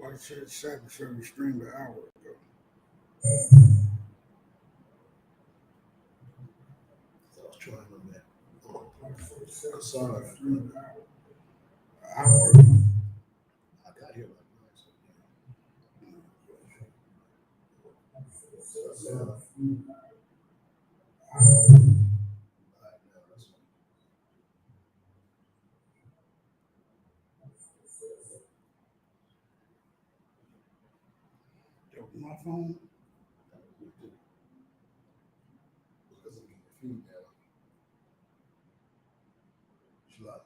White Church Sabbath Servic streamed an hour ago. I was trying on that. Sorry, streamed an hour. I got here like My phone. because of the female. She like,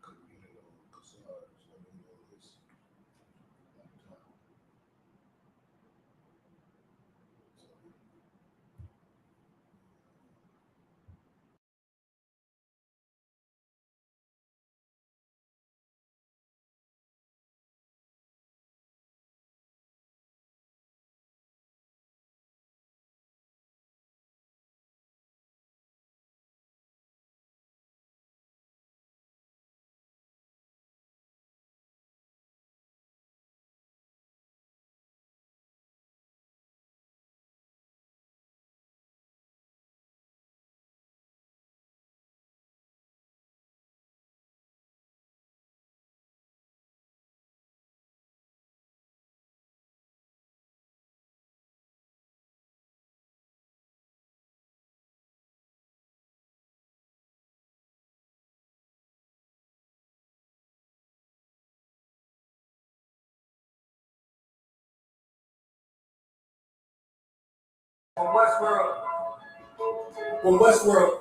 couldn't get it on Cassard, so I didn't know this. From Westworld. From Westworld.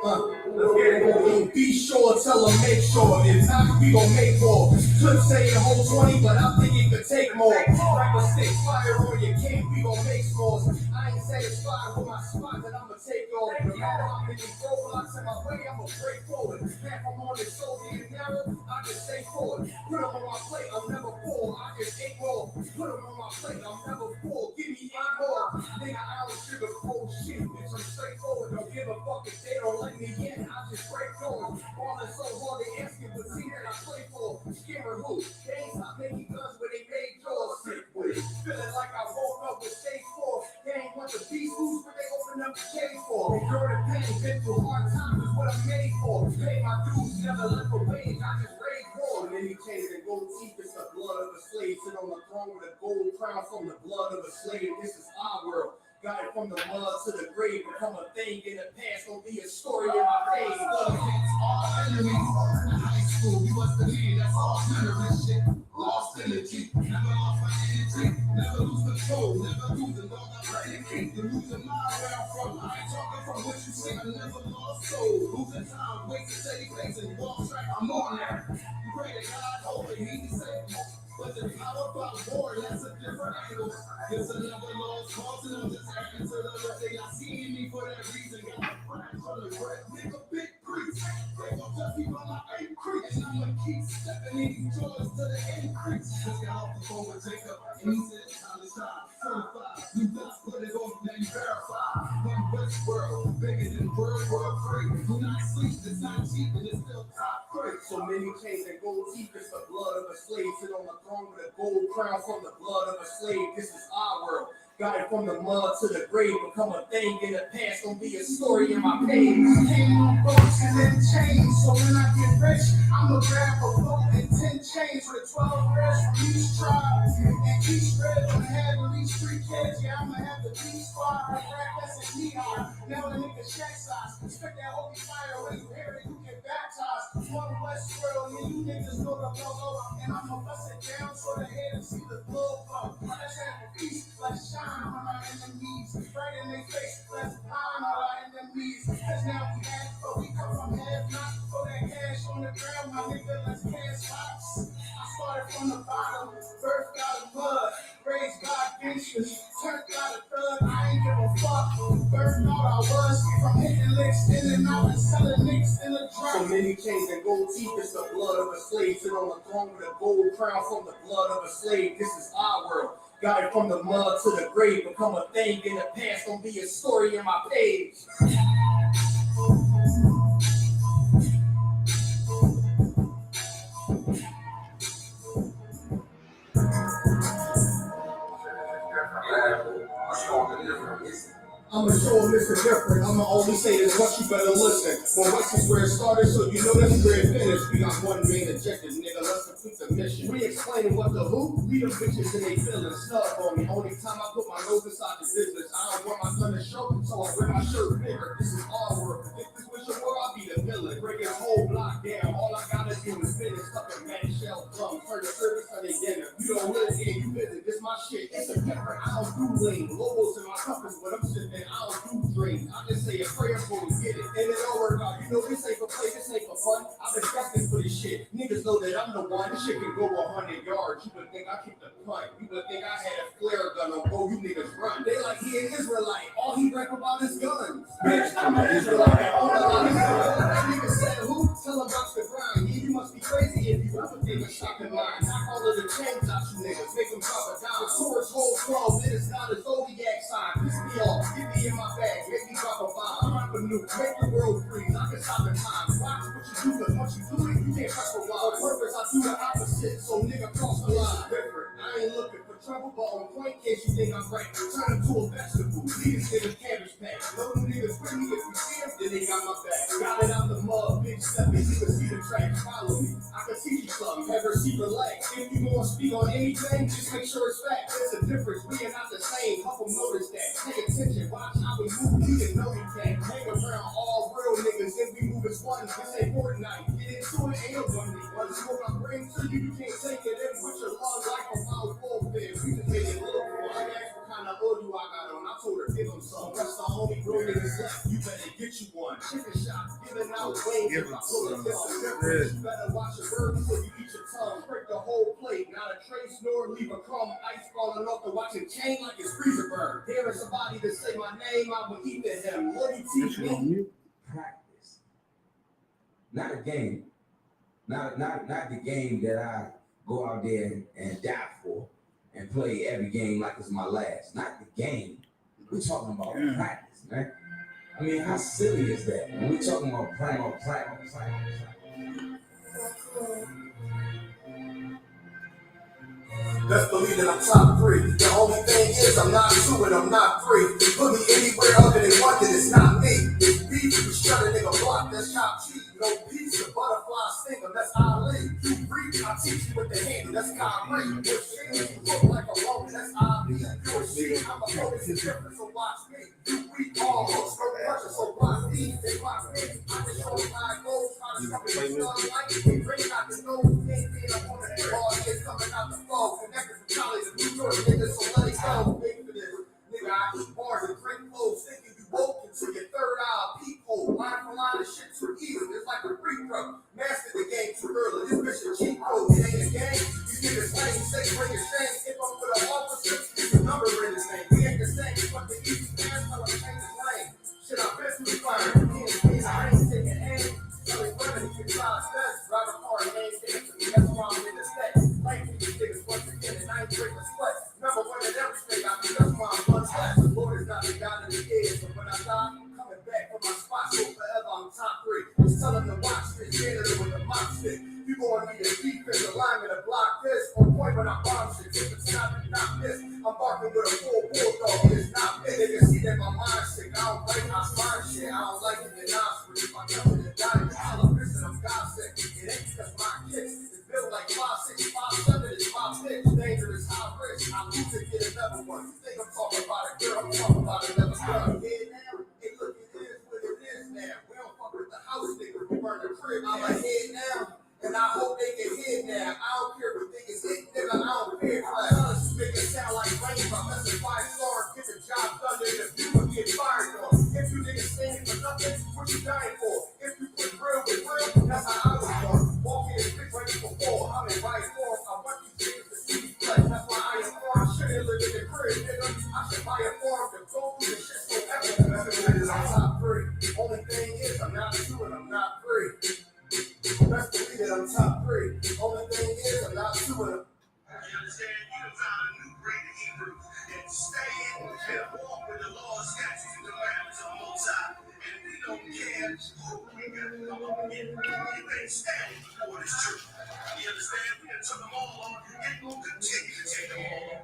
Let's get it. Be sure, tell them, make sure. If not, we gon' make more. Could say a whole 20, but I think it could take more. Grab a stick, fire on your king, we gon' make scores. I ain't satisfied with my spot that I'ma take off. No matter how many roadblocks in my way, I'ma break forward. Half I'm on it so damn narrow, I just stay forward. Put them on my plate, I'm never full. I just ate more. Put them on my plate, I'm never full. Give me 8 more. Nigga, I don't sugar cold shit, bitch, I'm straightforward. Don't give a fuck if they don't let me in. I just break doors. Ballin' so hard they asking what team that I play for. Scaring who? They ain't stop making guns where they made yours. Sick with it. Feeling like I woke up with stage 4. They ain't want the beast foods where they open up the cage for. Endure the pain, been through hard times is what I'm made for. Pay my dues, never left a wage. I just rage war. Many chains and gold teeth, it's the blood of a slave. Sit on the throne with a gold crown from the blood of a slave. This is our world. Got it from the mud to the grave, become a thing in the past, don't be a story in my days. All enemies in high school, we must believe that's all memory shit. Lost energy, never lost my energy, never lose control, never losing dog. I'm ready to keep you losing my where I'm from. I ain't talking from what you say, I never lost soul. Losing time, wasting steady facing, walk track, I'm on that. You pray to God, hope it, he can save me. But the power about war, that's a different angle. There's another lost cause, and I'm just acting to the left. They not seeing me for that reason. Got my friends on the red, nigga, big priest. They gon' judge me by my increase. And I'ma keep stepping these joys to the increase. Just got off the phone with Jacob, and he said, time to shine. Certified, you just put it on, then verify. One Westworld, bigger than World 3. Do not sleep, it's not cheap, and it's still top 3. So many chains and gold teeth, it's the blood of a slave. Sit on the throne with a gold crown from the blood of a slave. This is our world. Got it from the mud to the grave, become a thing in the past, don't be a story in my page. Came on boats and then chains, so when I get rich, I'ma grab a boat and 10 chains with 12 reds from each tribe. And each red gonna have at least 3 kids, yeah, I'ma have the beat squad, like that's and neon. Now the nigga check size, expect that holy fire when you hear it, you get baptized. One Westworld, and you niggas know the logo, and I'ma bust it down so the haters see the glow up. Let's have a feast, let's shine on our enemies, right in their face, let's pine on our enemies. Cause now we act, but we come from half not. Throw that cash on the ground, my nigga, let's cash box. I started from the bottom, birth gangsters. Turned out a thug, I ain't give a fuck. First thought I was from hitting licks in and out and selling nicks in the drum. So many chains and gold teeth, it's the blood of a slave. Sit on the throne with a gold crown from the blood of a slave. This is our world. Got it from the mud to the grave. Become a thing in the past, gonna be a story in my page. I'ma show them it's different. I'ma only say this once, you better listen. Well, West is where it started, so you know that's where it finished. We got one main objective, nigga, let's complete the mission. We explaining what the who, we the bitches and they feeling snub on me. Only time I put my nose inside the business, I don't want my gun to show, so I wear my shirt bigger. This is our world. If this was your world, I'll be the villain. Break this whole block down. All I gotta do is finish fucking man shell drum. Turn the service on their dinner. You don't live here, you visit. This my shit. It's a different. I don't do lane. Logos in my compass when I'm sipping. I don't do dreams. I just say a prayer for we get it. And it all work out. You know this ain't for play, this ain't for fun. I've been practicing for this shit. Niggas know that I'm the one. This shit can go 100 yards. You would think I kicked the punt. You would think I had a flare gun on go. You niggas run. They like he an Israelite. All he rap about is guns. Bitch, I'm an Israelite. All I that nigga said who? Tell him about the grind. Yeah, you must be crazy if you ever take a shot in mine. Knock all of the chains out you niggas. Make them drop a dime. Towards whole 12 minutes, not a zodiac sign. Piss me off. Get me in my bag. Make me drop a bomb. I'm not the nuke. Make the world freeze. I can stop in time. Watch what you do, cause once you do it, you can't press for a while. On purpose, I do the opposite. So nigga, cross the line. Different. I ain't looking for trouble, but on point, in case you think I'm right. Turn into a vegetable. These niggas cabbage patch. Know them niggas with me. If you see them, then they got my back. Got it out the mud, big stepping. You can see the track. Follow me. I can teach you something. Have her see relax. If you want to speak on anything, just make sure it's fact. There's a difference. We are not the same. Help them notice that. Pay attention. Watch how we move. You can know we can't hang around all real niggas. If we move as one, this ain't Fortnite. Get into it, ain't no one. What is what I bring to you, you can't take it in with your long life of our warfare. We just made it look for. I asked what kind of oil you I got on. I told her, give them some. That's the only real niggas left. You better get you one. Chicken shot, giving out wings. If I pull it, you better watch your words before you eat your tongue. Break the whole plate, not a trace nor leave a crumb. Ice falling off the watch it chain like it's freezer burn. Hearing somebody to say my name, I will eat to him. What do you teach me? Practice, not a game, not the game that I go out there and die for and play every game like it's my last. Not the game. We're talking about practice, man. I mean, how silly is that? When we're talking about practice. Best believe that I'm top 3. The only thing is I'm not 2 and I'm not 3. Put me anywhere other than one, then it's not me. It's beef, you shut a nigga block, that's chop cheese. No pizza, butterfly stinger, that's Ali. You freak, I teach you with the handle, that's Kyrie. Your shit, you look like a woman, that's Ali. Your shit, I'm a focus, it's different, so watch me. You weak, all hooks, no pressure, so watch me. They watch me. I can show you how it goes, how to suck it, like it. They bring out the nose, can't be up on the ball, it's coming out the fall. Connected from college to New York, nigga, so let it go. Wait for this. Nigga, I eat bars and drink clothes, thinking you woke into your third eye peephole. Line for line, this shit too easy. It's like a free throw. Master the game too early. This bitch a cheat code. It ain't a game. You niggas lame, say bring your shame. If I'm with an officer, it's a number in this thing. We ain't the same. Fuck the easy man, tell him change his lane. Shit, I've been through the fire. I ain't taking aim. Tell his brother he can try his best. Drive a car and ain't taking to me. That's why I'm in the state. Like these niggas once again, and I ain't breaking a sweat. Number one in everything, I mean, that's why I'm one class. The Lord is not the God of the years, but when I die, I'm coming back for my spot, so forever I'm top 3. Just tell them to watch this, janitor with the mop stick. You gonna need a defense alignment to block this. On point when I bomb shit, if it's not this. I'm barking with a full bulldog, it's not me. They can see that my mind sick, I don't like my spine shit. I don't like it in Osprey. If I come in the diamond, I'll have and I'm God sick. It ain't because my kicks is built like 5'6", 5'7", it's my pitch. Dangerous, high risk, I lose to get another one. You think I'm talking about a girl, I'm talking about another girl. Head now, hey look, it is what it is now. We don't fuck with the house nigga, we burn the crib. I'm ahead now. And I hope they get hit now. I don't care what niggas hit, nigga. I don't care. Us make it sound like raindrop. That's a 5-star. Get the job done, nigga. You will get fired on. If you niggas standing for nothing, what you dying for? If you put real with real, that's how I was born. Walking in big ready for fall. I'm in right form. I want these niggas to see me play. That's why I am born. I shouldn't live in the crib, nigga. I should buy a farm to go and just forever. Best believe that I'm top three. Only thing is, I'm not two and I'm not free. Best believe that I'm top three. Only thing is, I'm not two and I'm. You understand? You done found a new breed of Hebrews. And stay in and walk with the laws, statutes, and commandments of the Most High. And we don't care who we got to come up against. You ain't standing before this truth. You understand? We done took them all on and we'll continue to take them all on.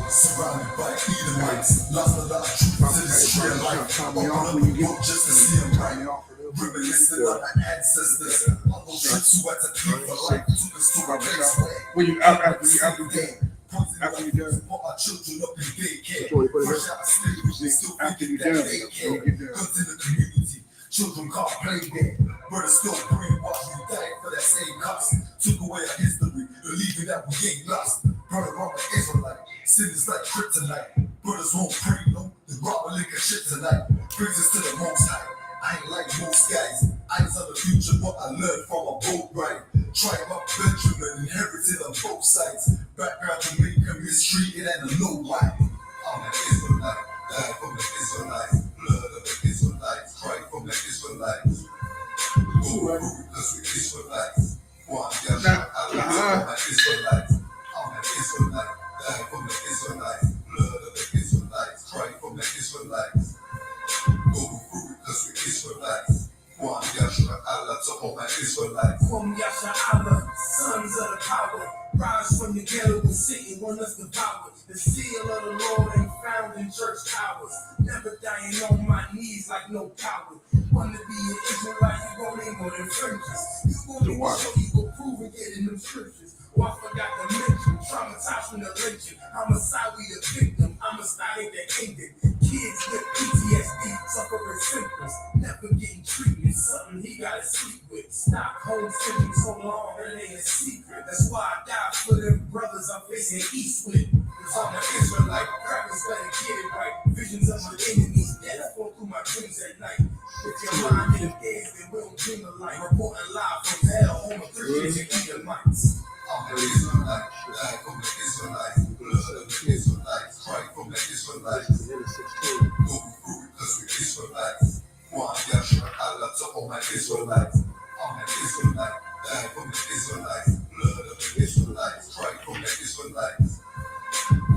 Surrounded by Edomites, lost a lot of truth to this real life. Open up the book just to see them right. Reminiscing on our ancestors, on those ships who had to plead for life, took us to a place where When you after you done, put our children up in daycare. That's what we put it Fresh out of slavery, they still after you thinking done, that they when care. you get done. Guns in the community, children can't play there. But it's still brainwashed, we died for that same cost. Took away our history, believing that we ain't lost. Brother, I'm an Israelite, sin is like kryptonite. Brothers won't pray, no, they rob a lick of shit tonight. Praises to the Most High, I ain't like most guys. Eyes on the future, but I learned from a boat ride. Tribe of Benjamin, inherited on both sides. Background Jamaican, mistreated and I know why. I'm an Israelite, died from the Israelites. Blood of the Israelites, cry from the Israelites. Go through because we Israelites. One Yahshua, Allah, from the Israelites. I'm an Israelite, died from the Israelites. Blood of the Israelites, cry from the Israelites. Go through because we Israelites. One Yahshua, Allah, to all my Israelites. From Yasha Allah, sons of the power, rise from the ghetto and Satan want us devoured. The seal of the Lord ain't found in church towers. Never dying on my knees like no coward. Want to be an Israelite, you gon' ain't gonna infringes. You gon' need to show you go prove and get in them scriptures. Oh, I forgot to mention, traumatized from the lynching. I'm a Sawi the victim, I'm a Stadi the agent. Kids with PTSD, suffering symptoms, never getting treated. Something he gotta sleep with. Stockholm syndrome so long, it ain't a secret. That's why I died for them brothers I'm facing east with. Cause I'm an Israelite, crackers better get it right. Visions of my enemies, death going through my dreams at night. If your mind in the days, then we don't dream alike. Reporting live from hell, home of Christians and Edomites. I'm an Israelite, died from the Israelites. Blood of the Israelites, cry from the Israelites. Go through because we Israelites. One Yahshua, Allah, to all my Israelites. I'm an Israelite, died from the Israelites. Blood of the Israelites, cry from the Israelites.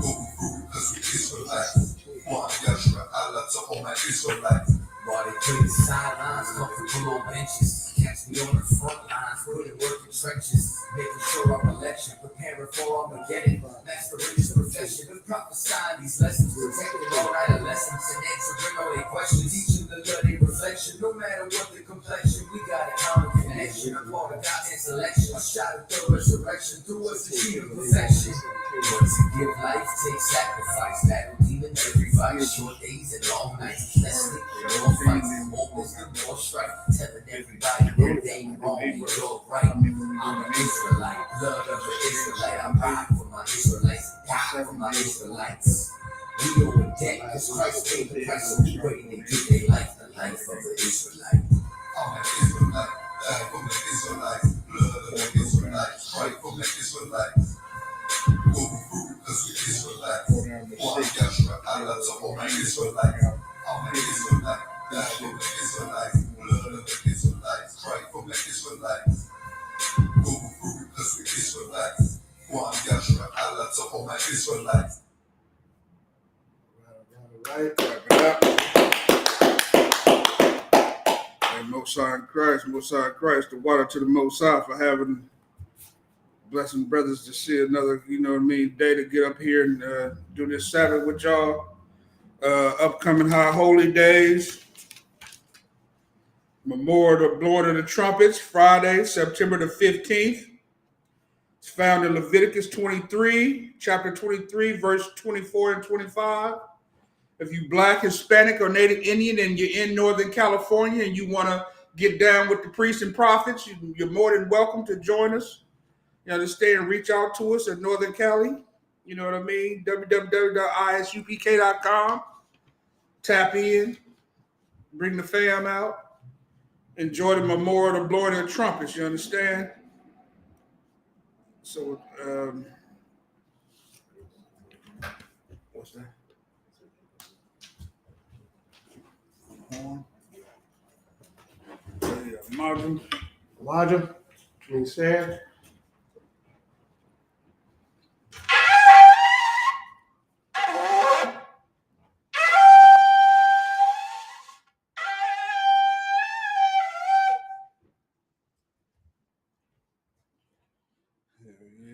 Go through because we Israelites. One Yahshua, Allah, to all my Israelites. While they play the sidelines, comfortable on benches. Catch me on the front lines, putting work in trenches. Making sure I'm election, preparing for Armageddon. That's the religious profession of prophesying these lessons. Protecting all adolescents and answering all their questions. Teaching the bloody reflection, no matter what the complexion. We got a common connection. I'm part of God's selection. A shot of the resurrection through us, the tree of perfection. But to give life takes sacrifice. Battle demon every fight. Short days and long nights. Let's sleep in more fights. More wisdom, more strife. Telling everybody no, they ain't wrong, you're right. I'm an Israelite, blood of an Israelite. I ride for my Israelites, die for my Israelites. We owe a debt, cause Christ paid the price. So we waiting to give their life, the life of an Israelite. I'm an Israelite, died from the Israelites. Blood of the Israelites, cry from the Israelites. Go through because we Israelites. One Yahshua, Allah, to all my Israelites. I'm an Israelite, died from the Israelites. Blood of the Israelites, cry from the Israelites. Go through because we Israelites. One Yahshua, Allah, to all my Israelites. Right, clap it up. And Most High in Christ, the water to the Most High for having blessing brothers to see another, day to get up here and do this Sabbath with y'all. Upcoming high holy days. Memorial of blowing of the trumpets, Friday, September the 15th. It's found in Leviticus 23, chapter 23, verse 24 and 25. If you Black, Hispanic, or Native Indian and you're in Northern California and you want to get down with the priests and prophets, you're more than welcome to join us. You understand? Reach out to us at Northern Cali. You know what I mean? www.isupk.com. Tap in. Bring the fam out. enjoy the memorial, the blowing of the trumpets. You understand? So, what's that? Margin. Elijah, means stand.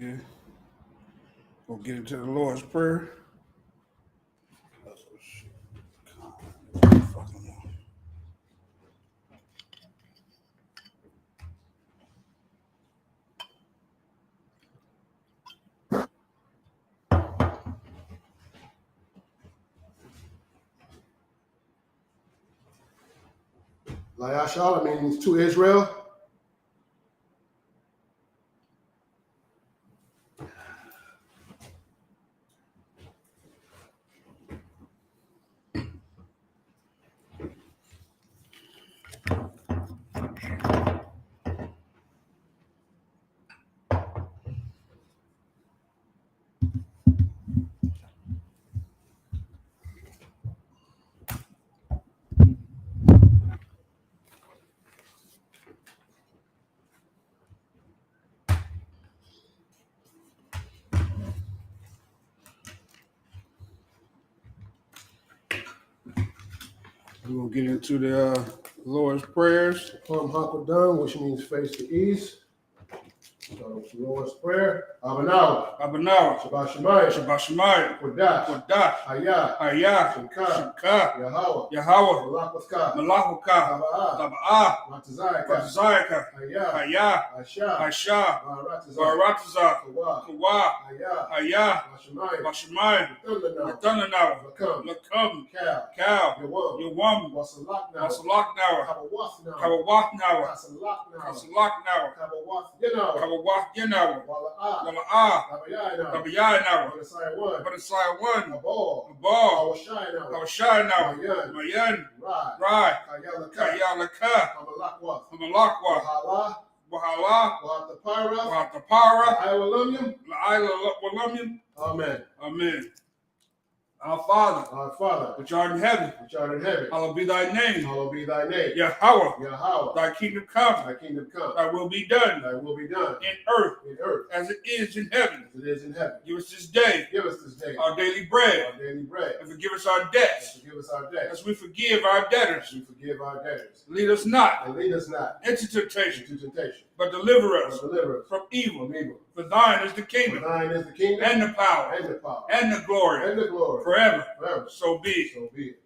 Yeah. We'll get into the Lord's Prayer. Layashal means to Israel. We're going to get into the Lord's prayers. Hakadam, which means face to east. So it's the Lord's Prayer. Abanawa. Abanawa. Shabbat Shemayim. Shabbat Shemayim. Kodash. Kodash. Hayah. Hayah. Shemka. Shemka. Yahweh. Yahweh. Malakwaska. Malachuka. Taba'ah. Taba'ah. Matazayaka. Ratazayaka. Hayah. Hayah. Asha. Aisha. Baratazah. Baratazah. Kawa. Kawa. Hayah. Hayah. Bashemayim. Bashemayim. Thundanawa. Nathanawa. Lakam. Lakam. Cal. Cal. Yawam. Yawam. Wasalaknawa. Wasalaknawa. Kabawafnawa. Kawawaknawa. Kasalaknawa. Kasalaknawa. Kabawafyanawa. Kawawakyanawa. Wala'ah. Wala'ah. Tabayanawa. Tabayanawa. Badasaya 1. Badasaya 1. Abal. Abal. Awashayanawa. Kawashanawa. Mayan. Mayan. Rai. Rai. Kayalaka. Kayalaka. Amalakwa. Hamalakwa. Wahala. Wahala. Wahatapara. Wahatapara. Iwalumium. La'ila Walumium. Amen. Amen. Our Father, Our Father, which art in heaven, which art in heaven, hallowed be thy name. hallowed be thy name. Yahweh, Yahweh, thy kingdom come, thy kingdom come, thy will be done thy will be done in earth in earth as it is in heaven. as it is in heaven. Give us this day Give us this day our daily bread, our daily bread, and forgive us our and debts forgive us our debts, as we forgive our as debtors. we forgive our debtors. Lead us not And lead us not into temptation, into temptation, but deliver but us deliver us from evil. from evil. For thine is the For kingdom, thine is the kingdom, and the power, and the power, and the glory, and the glory, forever. forever. So be it. So be it.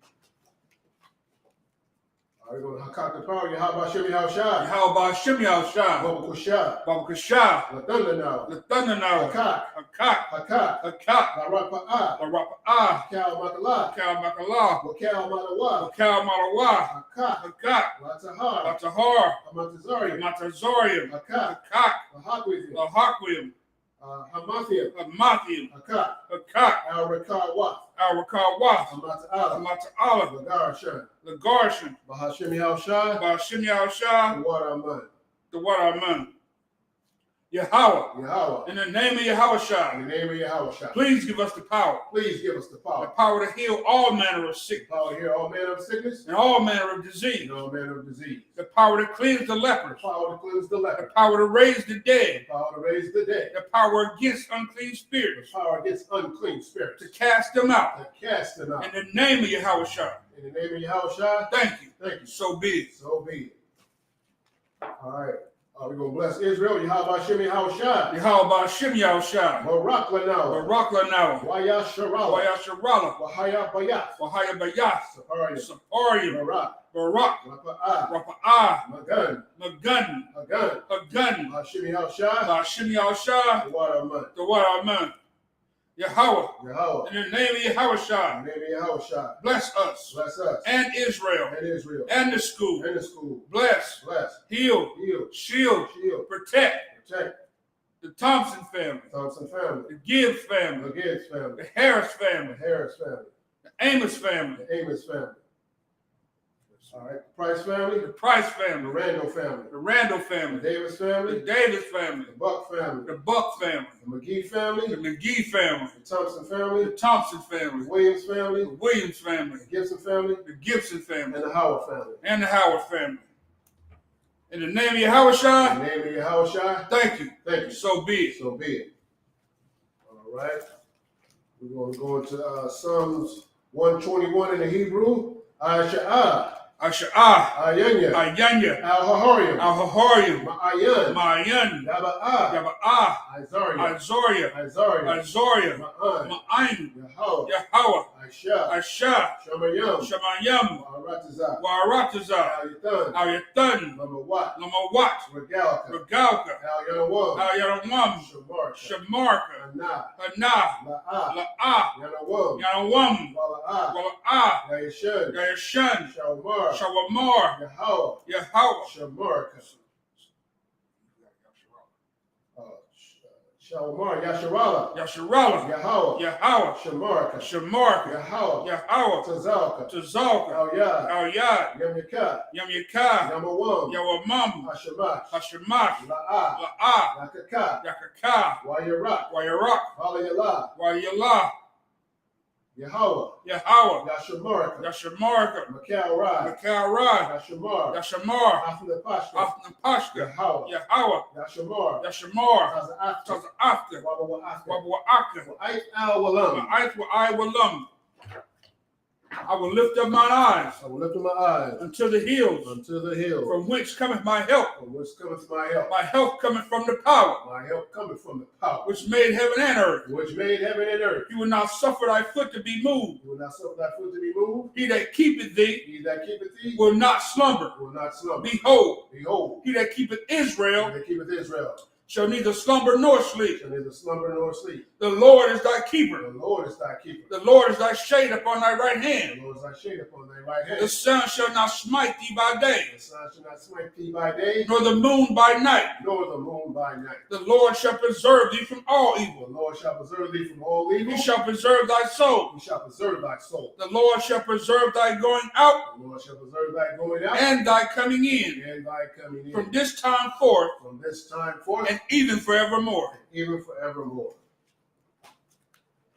All right, we're going to Hakak the power. Yahweh Shem Yahushai. Yahweh Shem Yahushua, Baba Kushah. Baba Kashah, Latunda now. the thunder now, Hakak. Hakak, Hakak. Hakak, Larapa'ah. the Rapa'ah, Cal Makalah. Kal Makalah, Wakal Madawa. Kal Malawa, Hakak. Hakak, Latahar. Latahar, Hamatazarian. Matazorium, Hakak. Hakak, Hakwithium. the Hakwim, Hamathium. Mathium, Hakak. Hakak, Al Rakar Wat. Arakawath, Hamata'ala. Mata'ala, Lagarashan. the Garshan, Bahashim Yahushai. Bashim Yahushua, The water Aman. the Waraman, Yahweh, Yahweh. in the name of Yahushua, In the name of Yahushua. please give us the power Please give us the the power. power to heal all manner of sickness Power to heal all manner of sickness and all manner of disease, and all manner of disease. the power to cleanse the lepers, Power to cleanse the the leper. power to raise the dead, Power to raise the dead. the power against unclean spirits, Power against unclean spirits. to cast them out. To cast them out. In the name of Yahushua, In the name of Yahushua. thank you. Thank you. So be it. So be it. All right. We're going to bless Israel. Yahweh Shem Yahushua. Yahweh Shem Yahushua, Barak Lanawa. Barak Lanawa, Waya Sharala. Wayasharala, Wahaya Bayath. Wahaya Bayath, Saparaya. Saparium, Barak. Barak, Rapa'ah. Rapa'ah, Magan. Magun, Hagan. Hagun, Hashem Yahushua. Bashim Yahushua, The water of man. the Waraman, Yahweh, Yahweh. in the name of Yahushua, In the name of Yahushua. bless us Bless us. and Israel And Israel. and the school. And the school. Bless, Bless. heal, Heal. shield, Shield. protect Protect. the Thompson family, Thompson family. the Gibbs family, The Gibbs family. the Harris The family, Harris family. the Amos family. The Amos family. All right. The Price family. The Price The family. Randall family. The Randall The family. Davis The family. Davis family. The Buck family. The Buck family. The McGee family. The McGee family. The Thompson The family. Thompson The family. Williams family. The Williams family. The Gibson family. The Gibson family. And the Howard family. And the Howard family. In the name of Yahweh In Shai, the name of Yahweh Shai, thank you. thank you. So be it. So be it. All right. We're going to go into Psalms 121 in the Hebrew. Asha'ah. Asha'ah. Ayanya. Ayanya. Al-Hahariam. Al-Hahariam. Ma'ayan. Ma'ayan. Yaba'ah. Yaba'ah. Isariah. Azoria. Isariah. Azoria. Ma'an. Ma'ain. Yahweh. Yahweh. Aisha. Asha. Shamayam. Shamayam. Aratazah. Waratazah. Al-Yatan. Al-Yatan. Lamawat. Lamawat. Regalka. Regalka. Al-Yanawam. Al-Yarawam. Shamarka. Shamarka. Anah. Hanah. La'ah. La'ah. Yanawam. Yanawam. Wala'ah. Wala'ah. Yayishan. Yashan. Shawmar. Shawamar. Yahweh. Yahweh. Shamarka. Shawmar. Yasharala. Yasharala. Yahweh. Yahweh. Shamarka. Shamarka. Yahweh. Yahweh. Tazalka. Tazalka. Al-Yad. Al-Yad. Yamyaka. Yamyaka. Yamawam. Yawamam. Hashamash. Hashemash. La'ah. La'ah. Yakaka. Yakaka. Wayarak. Wayarak. Walayala. Wayalah. Yahweh. Yahweh. Yashamarka. Yashamarka. Makal Rad. Mikal Rad. Yashamar. Yashamar. Afna Pashka. Afna Pashka. Yahweh. Yahweh. Yashamar. Yashamar. Taza Afta. Taza Afka. Wabawa Afta. Wabwa'aka. Wa'ait Al Walam. I will lum. I will lift up mine eyes I will lift up my eyes unto the hills, unto the hill. from which cometh my help. From which cometh my help. My help cometh from the power My help cometh from the power which made heaven and earth. which made heaven and earth. You will not suffer thy foot to be moved. You will not suffer thy foot to be moved. He that keepeth thee He that keepeth thee will not slumber. will not slumber. Behold, Behold, he that keepeth he Israel that keepeth Israel shall neither slumber nor sleep. shall neither slumber nor sleep. The Lord is thy keeper. The Lord is thy keeper. The Lord is thy shade upon thy right The hand. Lord is thy shade upon thy right The hand. sun shall not smite thee by day, The sun shall not smite thee by day, nor the moon by night. nor the moon by night. The Lord shall preserve thee from all The evil. Lord shall preserve thee from all evil. He shall preserve thy soul. He shall preserve thy soul. The Lord shall preserve thy going out The Lord shall preserve thy going out and thy coming in and thy coming in. from this time forth From this time forth and even forevermore. even forevermore.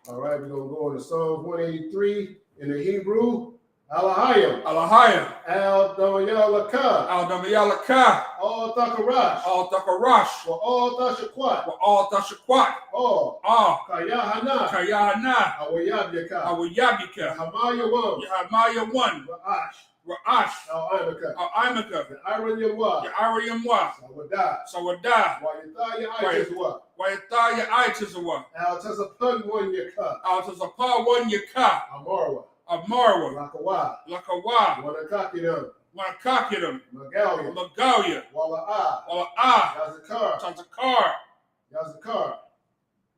All right, we're going to go into Psalms 183 in the Hebrew. Alahayim. Alahaya, Al Damayalaka. Al Damayalaka, All Takarash. Al Takarash, For all Tashakwat. Al Tashakwat, All Al Kayahana. Kayahana, Awayabyaka. Awayabika, Hamayawam. Yahamaya 1, Ra'ash. Ra'ash, Al Imaka. Al Imaka, The Iron Yawa. Ya'ariyamwa, Sawadah. Sawadah, Wayataya Aitazwa. Wayataya Aitizawa, Al Tazapun one Yaka. Al Tazapa 1 Yaka, Amarwa. Amarwa, Lakawa. Lakawa, Wanakakinam. Wanakakidim, Magalia. Magalia, Wala'ah. Wala'ah, Yazakar. Tazakar, Yazakar.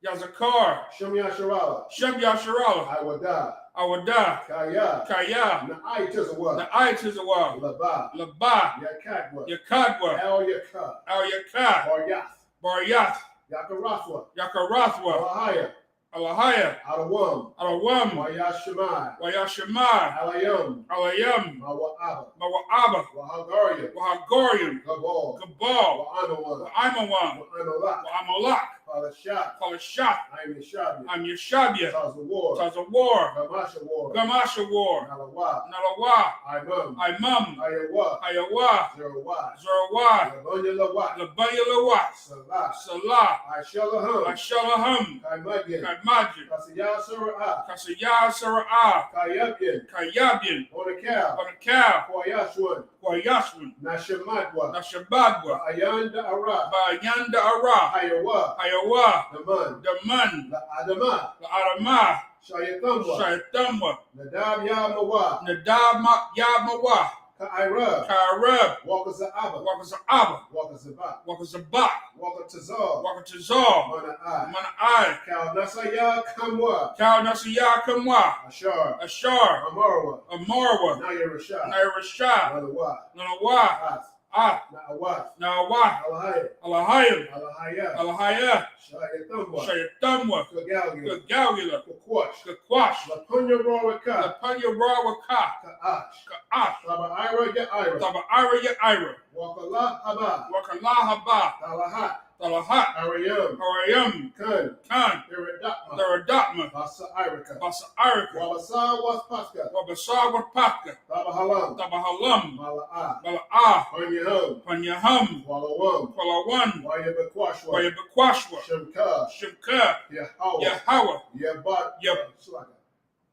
Yazakar, Shem Yasharala. Shem Yasharala, Iwadah. Awadah, Kaya. Kaya, Na'ai Tizawa. Na'ai Tizawa, Laba. Laba, Yakadwa. Yakadwa, El Yaka. Al Yakah, Baryath. Baryath, Yakarathwa. Yakarathwa, Alahaya. Alahaya, Adawam. Alawam, Wayashemai. Wayashemai, Alayam. Alayam, Mawa'aba. Mawa'aba, Wahagaria. Wahagorium, Gabal. Gabal, Wa'anawan. Wa'amawan, Wa'anolak. Wa'amalak, Palashat. Falashat, I'm Yeshabia. I'm Yeshabia, Tazawar. Tazawar, Gamasha War. Gamasha War, Nalawa. Nalawa, Imam. Imam, Ayawa. Ayawa, Zerawat. Zerawah, Labonya Lawat. Labaya Lawat, Salah. Salah, Aishalaham. Ashalaham, Kaimagin. Kaimajin, Kasiyah Surah. Kasayah Sara'ah, Kayabin. Kayabin, Onakal. Onakal, Koyashwan. Kwayashwan, Nashamadwa. Nashabadwa, Ayanda Ara. Bayanda Ara, Ayawa. Ayawa, Naman. Daman, La Adama. La'aramah, Shayatamwa. Shaitamwa, Nadab Yamawa. Nadab Yamawa, Ka'ira. Karab, Wakaza'aba. Wakaza'aba, Wakazaba. Wakazabak, Wakatazal. Wakatazal, Mana'ai. Mana'ai, Kal Nasaya Kamwa. Kal Nasiyah Kamwa, Ashar. Ashar, Amarwa. Amarwa, Naya Rashad. Nairashah, Nanawa. Nanawa, Ath. Na'awat, Nawat, Alahaya, Alahayim, Alahaya, Alahaya, Shayatamwa, Shayatamwa, Kagalgia, Gagalula, Kakwash, Kakwash, Lapunya Rawaka, Lapanya Rawaka, Ka'ash, Ka'ash, Taba Ira Ya Ira, Taba Ira Ya Ira, Wakala Haba, Wakala Haba, Talahat, Talahat, Arayam, Harayam, Kun, Khan, Iridakma, Theradotma, Basa Irika, Basa Irika, Wabasa Waspaska, Wabasa Wapaka, Taba Halam, Tabahalam, Mala'a, Bala'ah, Panyahum, Panyaham, Walawam, Palawan, Wayabakwashwa, Wayabakwashwa, Shemka, Shimka, Yahawa, Yahawa, Yabashwa,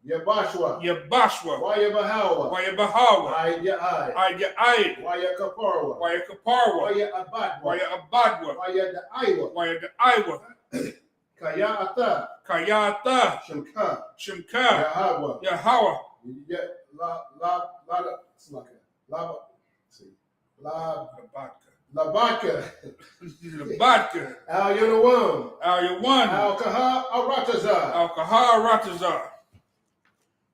Yabashwa, Wayabahawa, Wayabahawa, Ayai, Ayai, Wayakaparwa, Wayakaparwa, Wayabadwa, Wayabadwa, Wayadaiwa, Wayadaiwa, Kayata, Kayata, Shemka, Shimka, Yahawa, Yahawa, Labaka, Labaka, Al Yunawam, Al-Yawan, Al Kaha Aratazar. Al-Kahar Ratazar.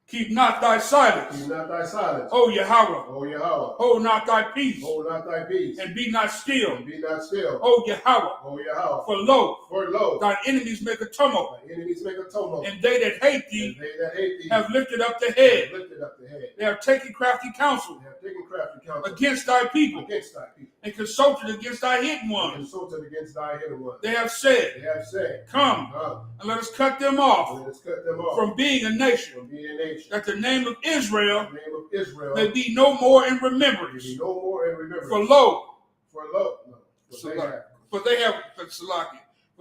Keep not thy silence, Keep not thy silence, O Yahweh. O Yahweh. Hold not thy peace, Hold not thy peace, and be not still, and be not still, O Yahweh. O Yahweh. For lo, For lo, thy enemies make a tumult, thy enemies make a tumult, and they that hate and thee they that hate thee have lifted up the have head. lifted up the head. They have taken crafty counsel They have taken crafty counsel against thy people, against thy people, and consulted against thy hidden and ones. consulted against thy hidden ones. They have said, They have said, come, come, and let us cut them off let us cut them off from being a nation, from being a nation. that the name of Israel The name of Israel may be no more in may remembrance. be no more in remembrance. For lo, For lo, no, for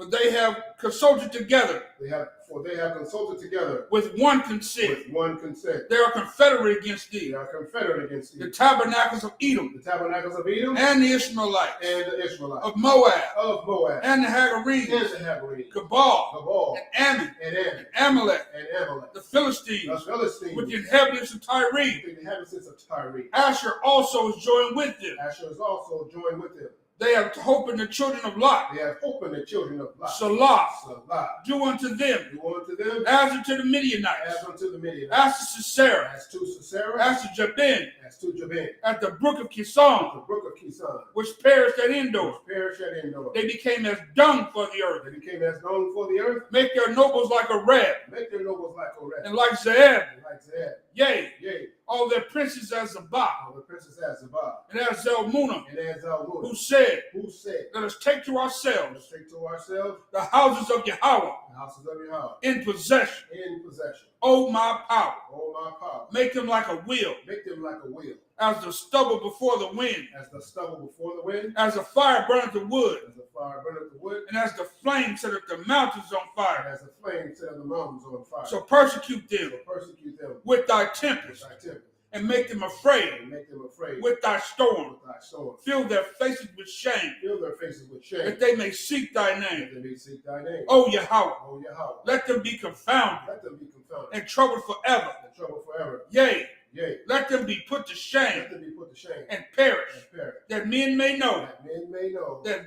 they have consulted together they have consulted together with one consent. with one consent. They are confederate against They thee, are confederate against the thee. tabernacles of Edom, The tabernacles of Edom and the Ishmaelites, and the Israelites of Moab, of Moab and the and Hagarenes, the Hagarenes, Gebal, Gabal and Ammon, and Ammon and Amalek, and Amalek, the the Philistines, Philistines, with the inhabitants of Tyre. with the inhabitants of Tyre. Asher also is joined with them. Asher is also joined with them. They have hope in the children of Lot. They have hope in the children of Lot. Salah, Salah. do unto them Do unto them as unto the Midianites, as unto the Midianites, as to Sisera, as to Sisera, as to Jabin, as to Jabin, at the brook of Kison, the brook of Kison, which perished at Endor. which perished at Endor. They became as dung for the earth. They became as known for the earth. Make their nobles like a red, Make their nobles like Oreb, and like Zeb. and like Zeb. Yea, Yea, all their princes as Zabah, all the princes as Zabah, and as Zalmunna, and as Zalmunna, who said, who said, let us take to let ourselves us take to ourselves the houses of Yahweh the houses of Yahweh in possession. in possession. O my power, O my power, make them like a wheel, make them like a wheel, as the stubble before the wind, as the stubble before the wind, as a fire burneth the wood, as the fire burneth the wood, and as the flame setteth the mountains on and fire. as the flame set the mountains on fire. So persecute them So persecute them with thy with tempest, thy temper, and make them afraid and make them afraid with thy storm. with thy sword. Fill their faces with shame, Fill their faces with shame, that they may seek thy that name. they may seek thy name. O Yahweh, O Yahweh, let them be confounded let them be confounded and troubled forever. and troubled forever. Yea, Yea, let them be put to shame let them be put to shame and perish, and perish, that men may know that men may know that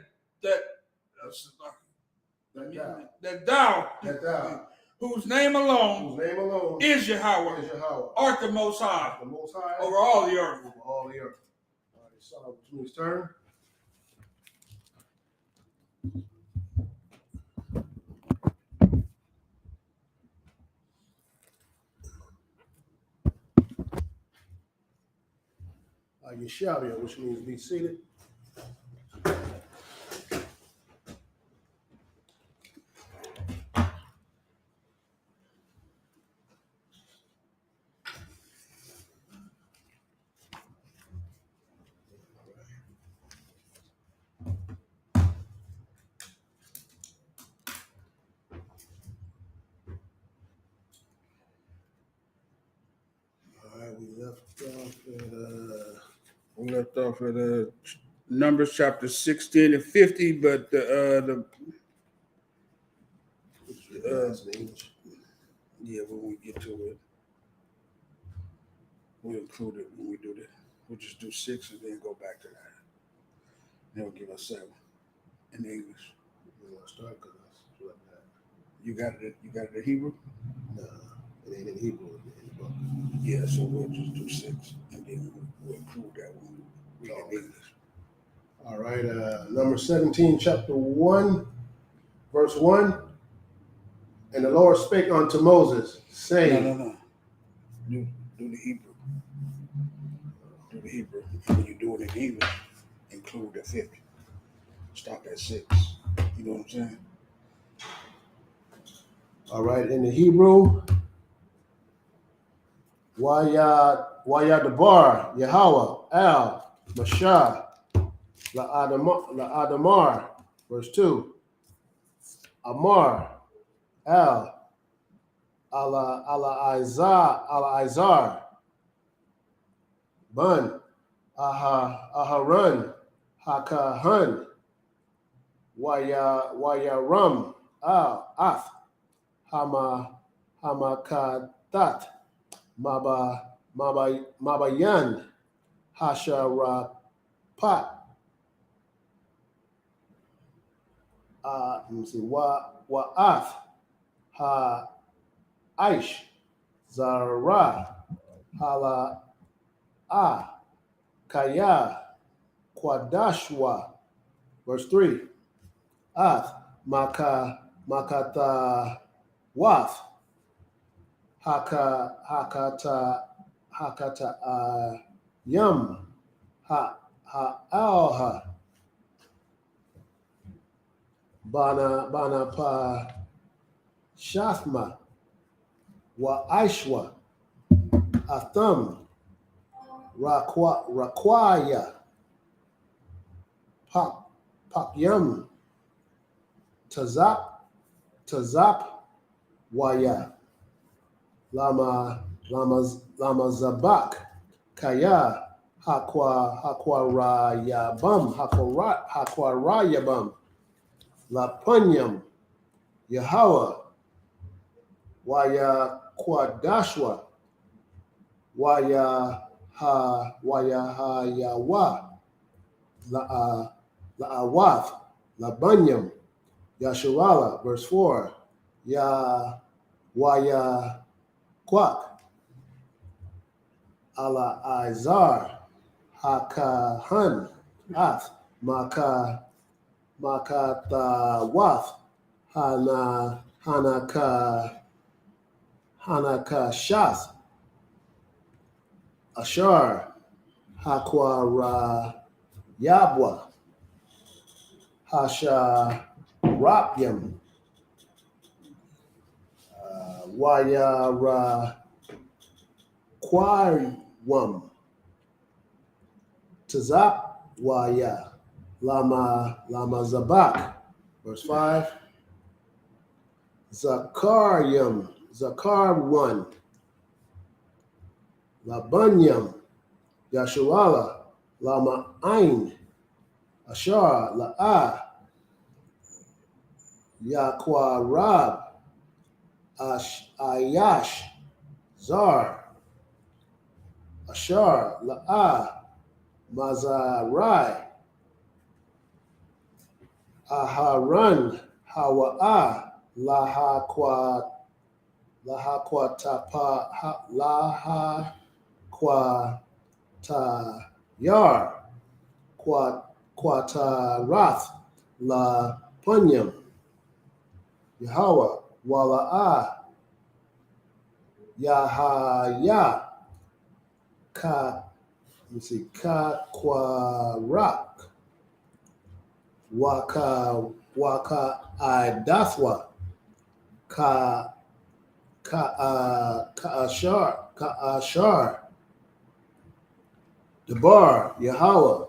that thou, whose name alone whose name alone is Yahweh, is Yahweh, art the Most High the Most High over all the earth. over all the earth. All right, Psalm 20's turn. Yeshavia, which means be seated. All right, We left off at Numbers chapter 16 and 50, but the yeah, when we get to it, we'll include it when we do that. We'll just do 6 and then go back to that. They'll give us 7 in English. start because I like that. You got it. You got it in Hebrew. No, it ain't in Hebrew in the book. Yeah, so we'll just do 6 and then we'll include that one. Read in English. All right, number 17, chapter 1, verse 1. And the Lord spake unto Moses, saying, No. Do the Hebrew. Do the Hebrew. When you do it in English, include the 50. Stop at 6. You know what I'm saying? all right, in the Hebrew, Wayadabar, Yahweh, Al, Mashah, La'adamar, verse 2. Amar, Al, Ala Izar, Bun, Aharon, Hakahan, Wayaram, Al, Ath, Hamakatat, Mabayan, Hasharapat, let me see, Wa'ath, Ha Aish, Zara, Hala A, Kaya, Kwadashwa, verse 3. Ath, Makata Wath, Hakata Yum, Alha, Bana Pa Shafma, Wa Aishwa, Atham, Rakwaya, Pakyam, Tazap, Waya, Lama Zabak, Kaya, Hakwarayabam, Lapanyam, Yahweh, Waya Kwadashwa, Waya Yawa, La'awath, Labanyam, Yasharala, verse 4. Waya Kwak, Ala Izar, Hakahan, Ath, Makatawath, Hanaka Shath, Ashar, Hakwara Yabwa, Hasha Rapyam, Wayara Kwariwam, Tazap Waya, Lama Zabak, verse 5. Zakar 1, Labanyam, Yasharala, Lama Ain, Ashar, La'a, Yakwarab, Ayash, Zar, Ashar, La'a, Mazarai, Aharan, Hawa'a, Lahakwatayar, Kwatarath, La Punyam, Yahweh, Wala'a, Yahaya, Kakwarak, Waka Idathwa, Ka'ashar, Debar, Yahweh,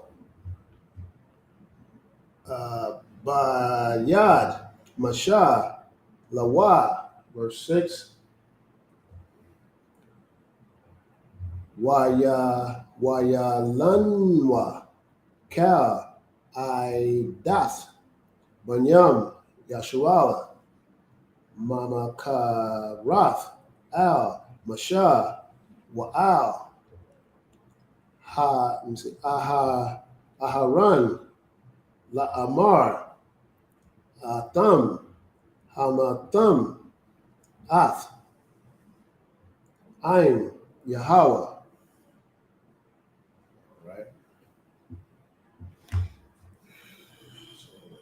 Bayad, Mashah, Lawa, verse 6. Wayalanwa, Cal, Idath, Banyam, Yasharala, Mamakarath, Al, Mashah, Wa'al, Aharan, La'amar, Atham, Hamatham, Ath, Ain, Yahweh. Right.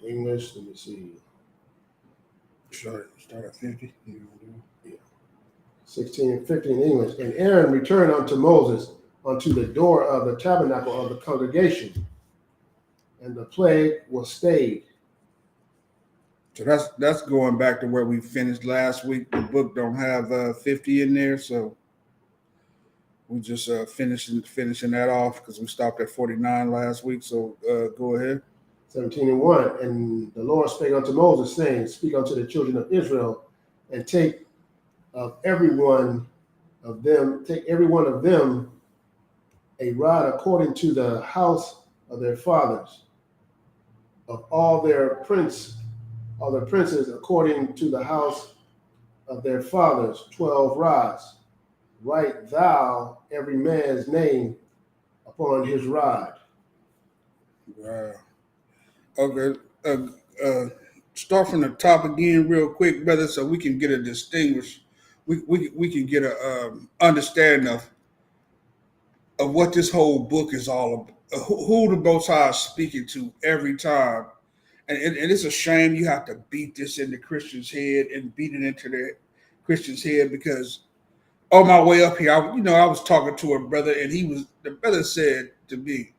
English, let me see. Start at 50. 16 and 15 in English. And Aaron returned unto Moses unto the door of the tabernacle of the congregation, and the plague was stayed. So that's going back to where we finished last week. The book don't have 50 in there, so we just finishing that off because we stopped at 49 last week. So go ahead. 17 and 1. And the Lord spake unto Moses, saying, Speak unto the children of Israel, and take every one of them a rod according to the house of their fathers, of all their princes according to the house of their fathers, 12 rods. Write thou every man's name upon his rod. Wow. Okay. Start from the top again, real quick, brother, so we can get a distinguished. We can get a understanding of what this whole book is all about. Who the Most High is speaking to every time. And it's a shame you have to beat this into Christians' head and beat it into the Christians' head because on my way up here, I was talking to a brother and the brother said to me,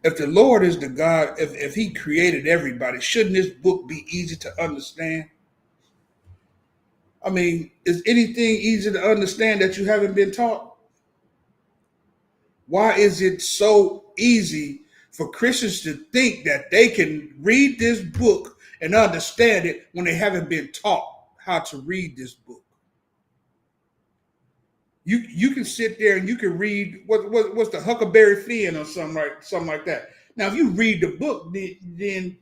if the Lord is the God, if he created everybody, shouldn't this book be easy to understand? I mean, is anything easy to understand that you haven't been taught? Why is it so easy for Christians to think that they can read this book and understand it when they haven't been taught how to read this book? You can sit there and you can read what's the Huckleberry Finn or something like that. Now, if you read the book, then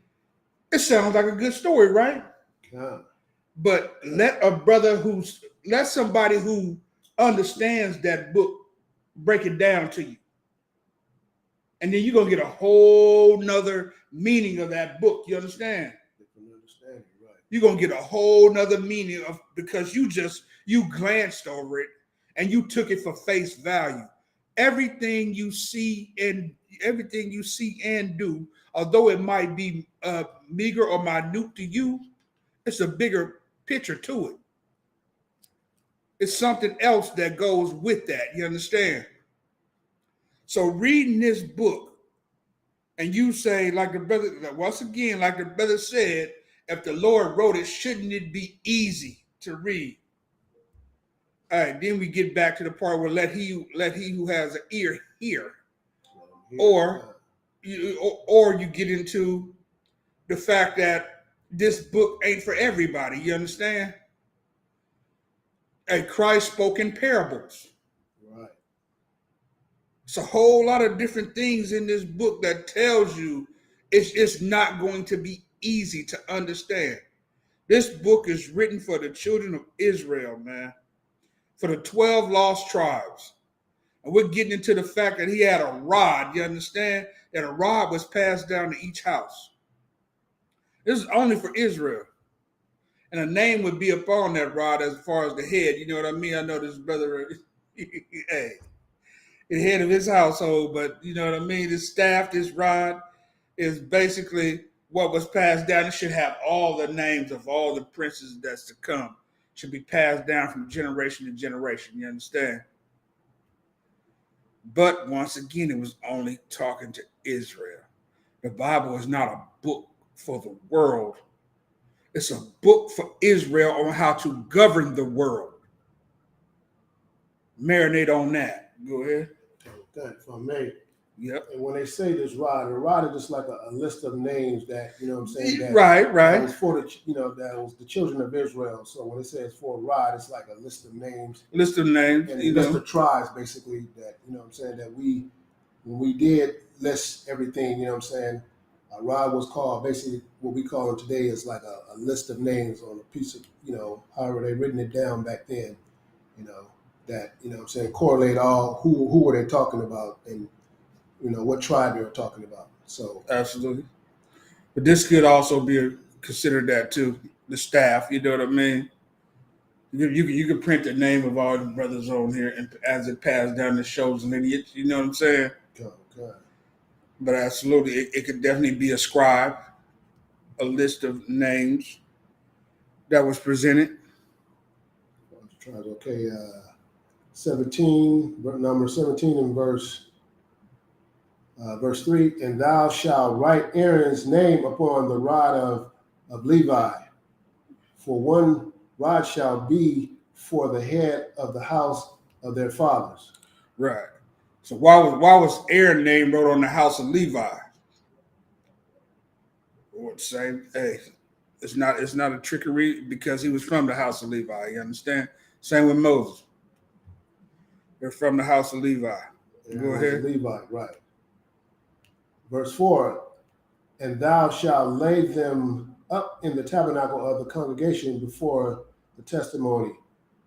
it sounds like a good story, right? Yeah. But let somebody who understands that book break it down to you. And then you're gonna get a whole nother meaning of that book. You understand? Understanding, right. You're gonna get a whole nother meaning of because you glanced over it and you took it for face value. Everything you see and do, although it might be meager or minute to you, it's a bigger picture to it. It's something else that goes with that. You understand? So reading this book, and you say, like the brother said, if the Lord wrote it, shouldn't it be easy to read? All right, then we get back to the part where let he who has an ear hear, or you get into the fact that this book ain't for everybody. You understand? Christ spoke in parables. Right. It's a whole lot of different things in this book that tells you it's not going to be easy to understand. This book is written for the children of Israel, man, for the 12 lost tribes. And we're getting into the fact that he had a rod, you understand? That a rod was passed down to each house. This is only for Israel. And a name would be upon that rod as far as the head. You know what I mean? I know this brother, hey, the head of his household, but you know what I mean? This staff, this rod is basically what was passed down. It should have all the names of all the princes that's to come. It should be passed down from generation to generation. You understand? But once again, it was only talking to Israel. The Bible is not a book for the world. It's a book for Israel on how to govern the world. Marinate on that. Go ahead. Okay, if I may. Yep. And when they say this rod, a rod is just like a list of names that, you know what I'm saying? That, right. That was for the, that was the children of Israel. So when it says for a rod, it's like a list of names. List of names. And a list of tribes, basically, that, you know what I'm saying, that when we did list everything, you know what I'm saying, a rod was called, basically, what we call it today is like a list of names on a piece of, however they written it down back then, that, what I'm saying, correlate all, who were they talking about and, what tribe they were talking about. So absolutely. But this could also be considered that too, the staff, you know what I mean? You can print the name of all the brothers on here and as it passed down the shows and lineage, you know what I'm saying? Okay. But absolutely, it could definitely be a scribe. a list of names that was presented. Okay, 17, number 17 in verse 3, and thou shalt write Aaron's name upon the rod of Levi, for one rod shall be for the head of the house of their fathers. Right. So why was Aaron's name wrote on the house of Levi? I would say, hey, it's not a trickery because he was from the house of Levi. You understand? Same with Moses. They're from the house of Levi. Go ahead. Levi, right. Verse 4, and thou shalt lay them up in the tabernacle of the congregation before the testimony,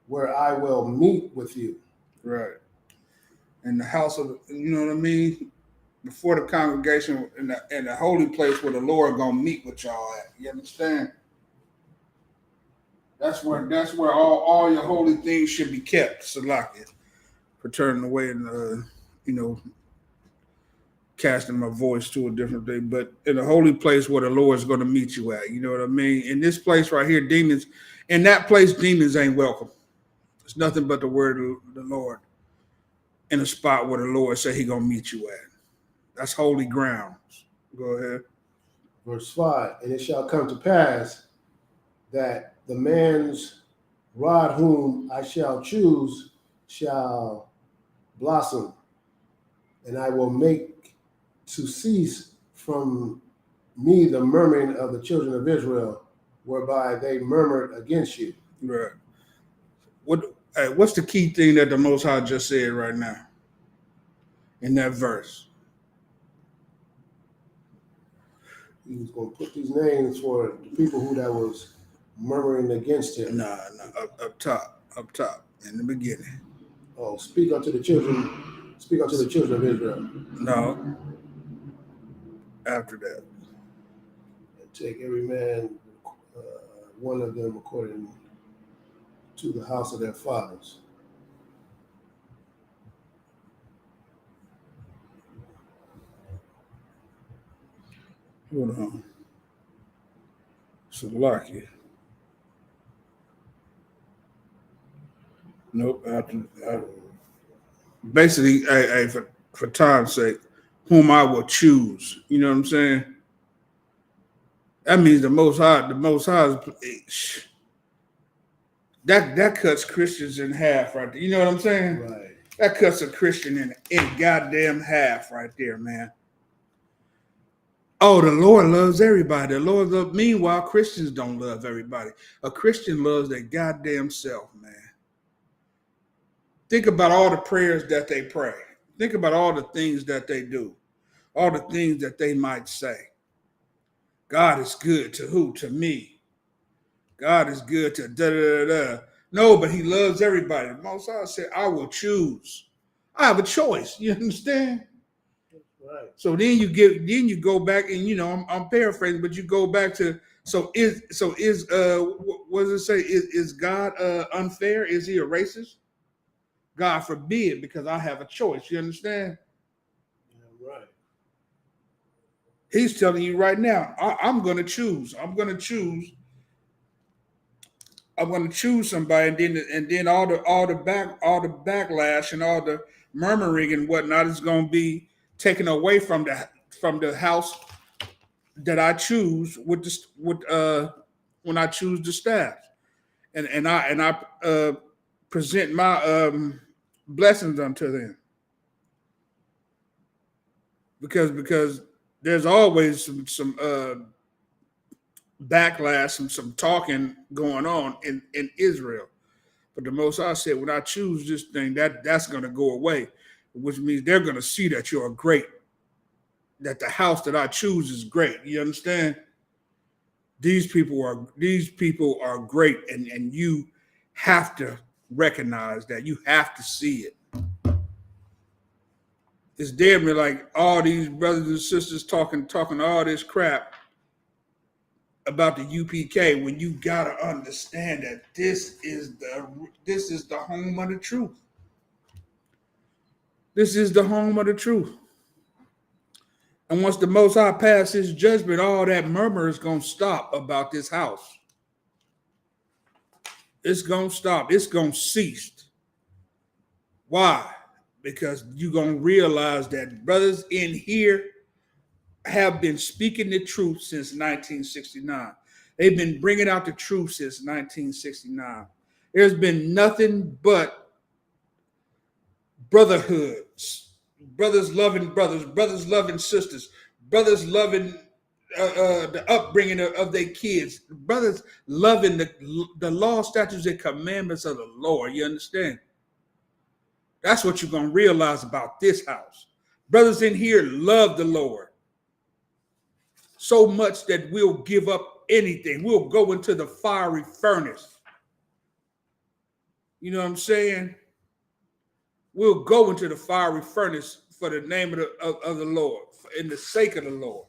where I will meet with you. Right. In the house of, you know what I mean? Before the congregation in the holy place where the Lord gonna meet with y'all at. You understand? That's where all your holy things should be kept. Salakia. For turning away and casting my voice to a different thing. But in a holy place where the Lord is going to meet you at. You know what I mean? In this place right here, demons, in that place, demons ain't welcome. It's nothing but the word of the Lord in a spot where the Lord said he gonna meet you at. That's holy grounds. Go ahead. Verse 5, and it shall come to pass that the man's rod whom I shall choose shall blossom, and I will make to cease from me the murmuring of the children of Israel, whereby they murmured against you. Right. What's the key thing that the Most High just said right now in that verse? He was going to put these names for the people who that was murmuring against him. Nah, up top, in the beginning. Oh, speak unto the children of Israel. No, after that. And take every man, one of them according to the house of their fathers. Hold on. Salakia. Nope. Basically, for time's sake, whom I will choose. You know what I'm saying? That means the Most High is, that cuts Christians in half right there. You know what I'm saying? Right. That cuts a Christian in goddamn half right there, man. Oh, the Lord loves everybody. The Lord loves. Meanwhile, Christians don't love everybody. A Christian loves their goddamn self, man. Think about all the prayers that they pray. Think about all the things that they do, all the things that they might say. God is good to who? To me. God is good to da da da da. No, but he loves everybody. The Most High said, I will choose. I have a choice. You understand? Right. So then you go back and I'm paraphrasing, but you go back to what does it say? Is God unfair? Is he a racist? God forbid, because I have a choice. You understand? Yeah, right. He's telling you right now, I'm going to choose. I'm going to choose somebody, and then all the backlash and all the murmuring and whatnot is going to be taken away from the house that I choose when I choose the staff, and I present my blessings unto them, because there's always some backlash and some talking going on in Israel. But the Most High said, when I choose this thing, that's going to go away, which means they're going to see that you're great, that the house that I choose is great. You understand? These people are great, and you have to recognize that. You have to see it. It's damn near like all these brothers and sisters talking all this crap about the UPK, when you gotta understand that this is the home of the truth. This is the home of the truth. And once the Most High passes his judgment, all that murmur is going to stop about this house. It's going to stop. It's going to cease. Why? Because you're going to realize that brothers in here have been speaking the truth since 1969. They've been bringing out the truth since 1969. There's been nothing but brotherhoods, brothers loving brothers, brothers loving sisters, brothers loving the upbringing of their kids, brothers loving the law, statutes, and commandments of the Lord. You understand? That's what you're going to realize about this house. Brothers in here love the Lord so much that we'll give up anything. We'll go into the fiery furnace. You know what I'm saying? We'll go into the fiery furnace for the name of the Lord, in the sake of the Lord.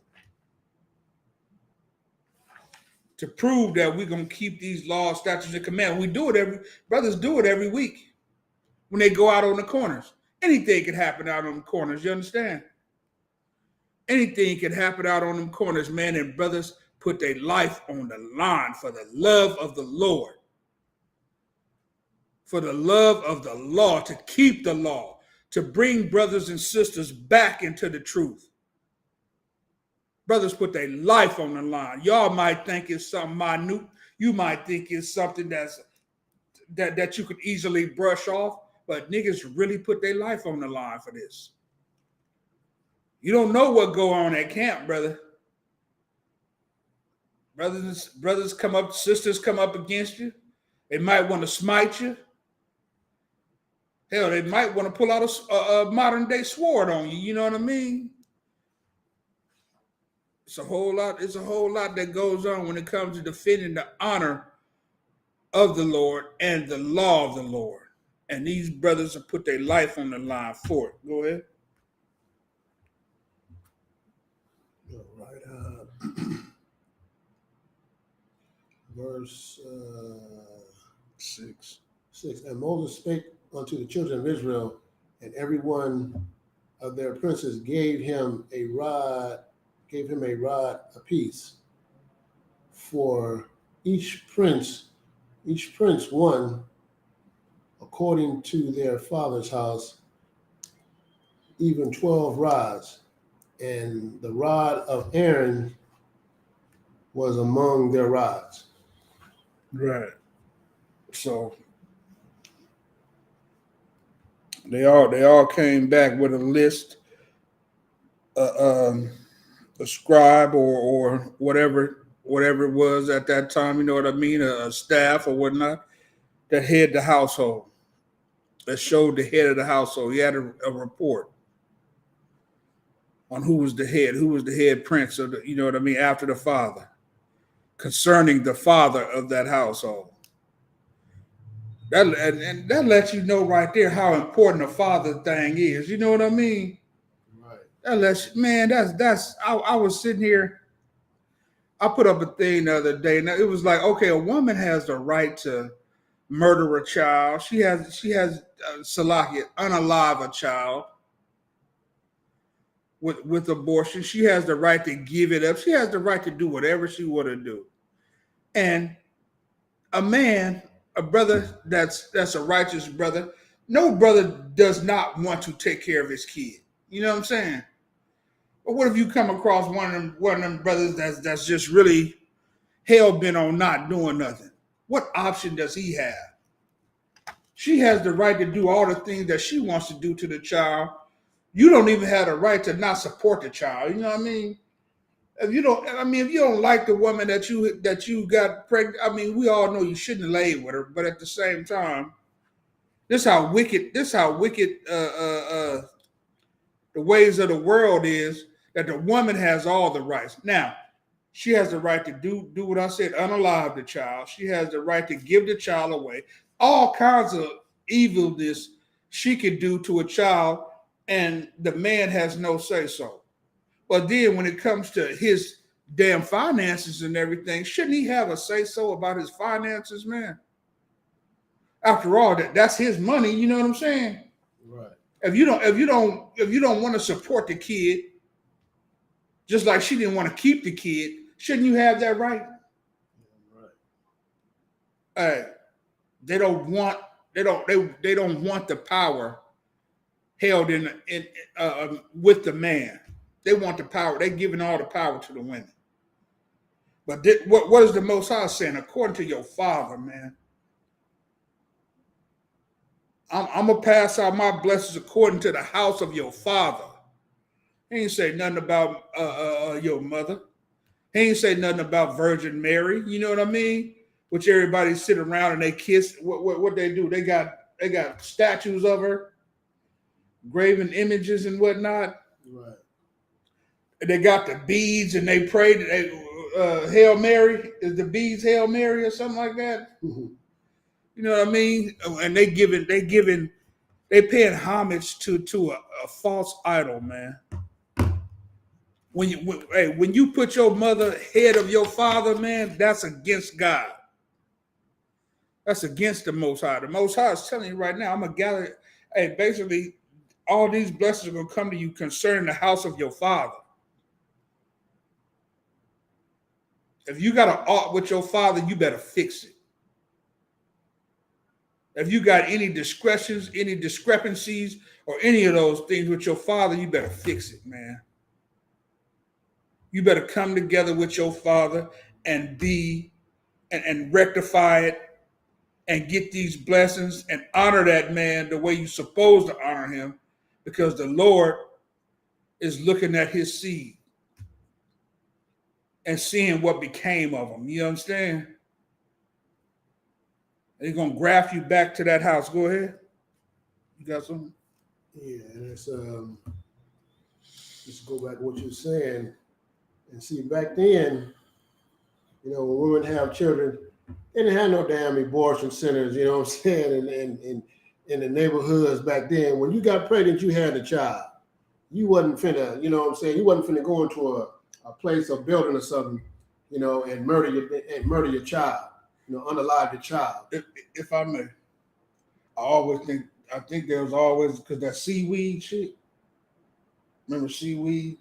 To prove that we're going to keep these laws, statutes, and commandments. Brothers do it every week when they go out on the corners. Anything can happen out on the corners, you understand? Anything can happen out on them corners, man, and brothers put their life on the line for the love of the Lord. For the love of the law, to keep the law, to bring brothers and sisters back into the truth. Brothers put their life on the line. Y'all might think it's something minute. You might think it's something that you could easily brush off, but niggas really put their life on the line for this. You don't know what go on at camp, brother. Brothers come up, sisters come up against you. They might want to smite you. Hell, they might want to pull out a modern day sword on you. You know what I mean? It's a whole lot that goes on when it comes to defending the honor of the Lord and the law of the Lord. And these brothers have put their life on the line for it. Go ahead. All right. Verse 6. And Moses spake unto the children of Israel, and every one of their princes gave him a rod apiece. For each prince one according to their father's house, even 12 rods. And the rod of Aaron was among their rods. Right. So they all came back with a list, a scribe or whatever it was at that time. You know what I mean? A staff or whatnot that head the household, that showed the head of the household. He had a report on who was the head prince of the, you know what I mean, after the father, concerning the father of that household. That lets you know right there how important the father thing is. You know what I mean? Right. That lets man. I was sitting here. I put up a thing the other day. Now it was like, okay, a woman has the right to murder a child. She has Salakia, unalive a child with abortion. She has the right to give it up. She has the right to do whatever she want to do. And a man, a brother that's a righteous brother, no brother does not want to take care of his kid. You know what I'm saying? But what if you come across one of them brothers that's just really hell bent on not doing nothing? What option does he have? She has the right to do all the things that she wants to do to the child. You don't even have the right to not support the child. You know what I mean? If you don't like the woman that you got pregnant, I mean, we all know you shouldn't have laid with her. But at the same time, this how wicked the ways of the world is, that the woman has all the rights. Now, she has the right to do what I said, unalive the child. She has the right to give the child away. All kinds of evilness she can do to a child, and the man has no say so. But then when it comes to his damn finances and everything, shouldn't he have a say so about his finances, man? After all, that's his money. You know what I'm saying? Right. If you don't want to support the kid, Just like she didn't want to keep the kid, shouldn't you have that right? Right. They don't want the power held in with the man. They want the power. They're giving all the power to the women. But what is the Most High saying? According to your father, man, I'm gonna pass out my blessings according to the house of your father. He ain't say nothing about your mother. He ain't say nothing about Virgin Mary. You know what I mean? Which everybody sit around and they kiss. What they do? They got statues of her, graven images and whatnot. Right. They got the beads and they prayed. Hail Mary, is the beads Hail Mary or something like that? Mm-hmm. You know what I mean? And they paying homage to a false idol, man. When you put your mother ahead of your father, man, that's against God. That's against the Most High. The Most High is telling you right now, I'm gonna gather. Hey, basically, all these blessings are gonna come to you concerning the house of your father. If you got an art with your father, you better fix it. If you got any discretions, any discrepancies, or any of those things with your father, you better fix it, man. You better come together with your father and and rectify it and get these blessings and honor that man the way you're supposed to honor him, because the Lord is looking at his seed and seeing what became of him. You understand? He's gonna graft you back to that house. Go ahead. You got something? Yeah, and it's just go back to what you're saying and see back then, you know, when women have children, they didn't have no damn abortion centers, you know what I'm saying? And in the neighborhoods back then, when you got pregnant, you had a child. You wasn't finna, you know what I'm saying? You wasn't finna go into a place or building or something, you know, and murder your child, you know, unalive your child. If I may, I think there was always, because that seaweed shit. Remember seaweed?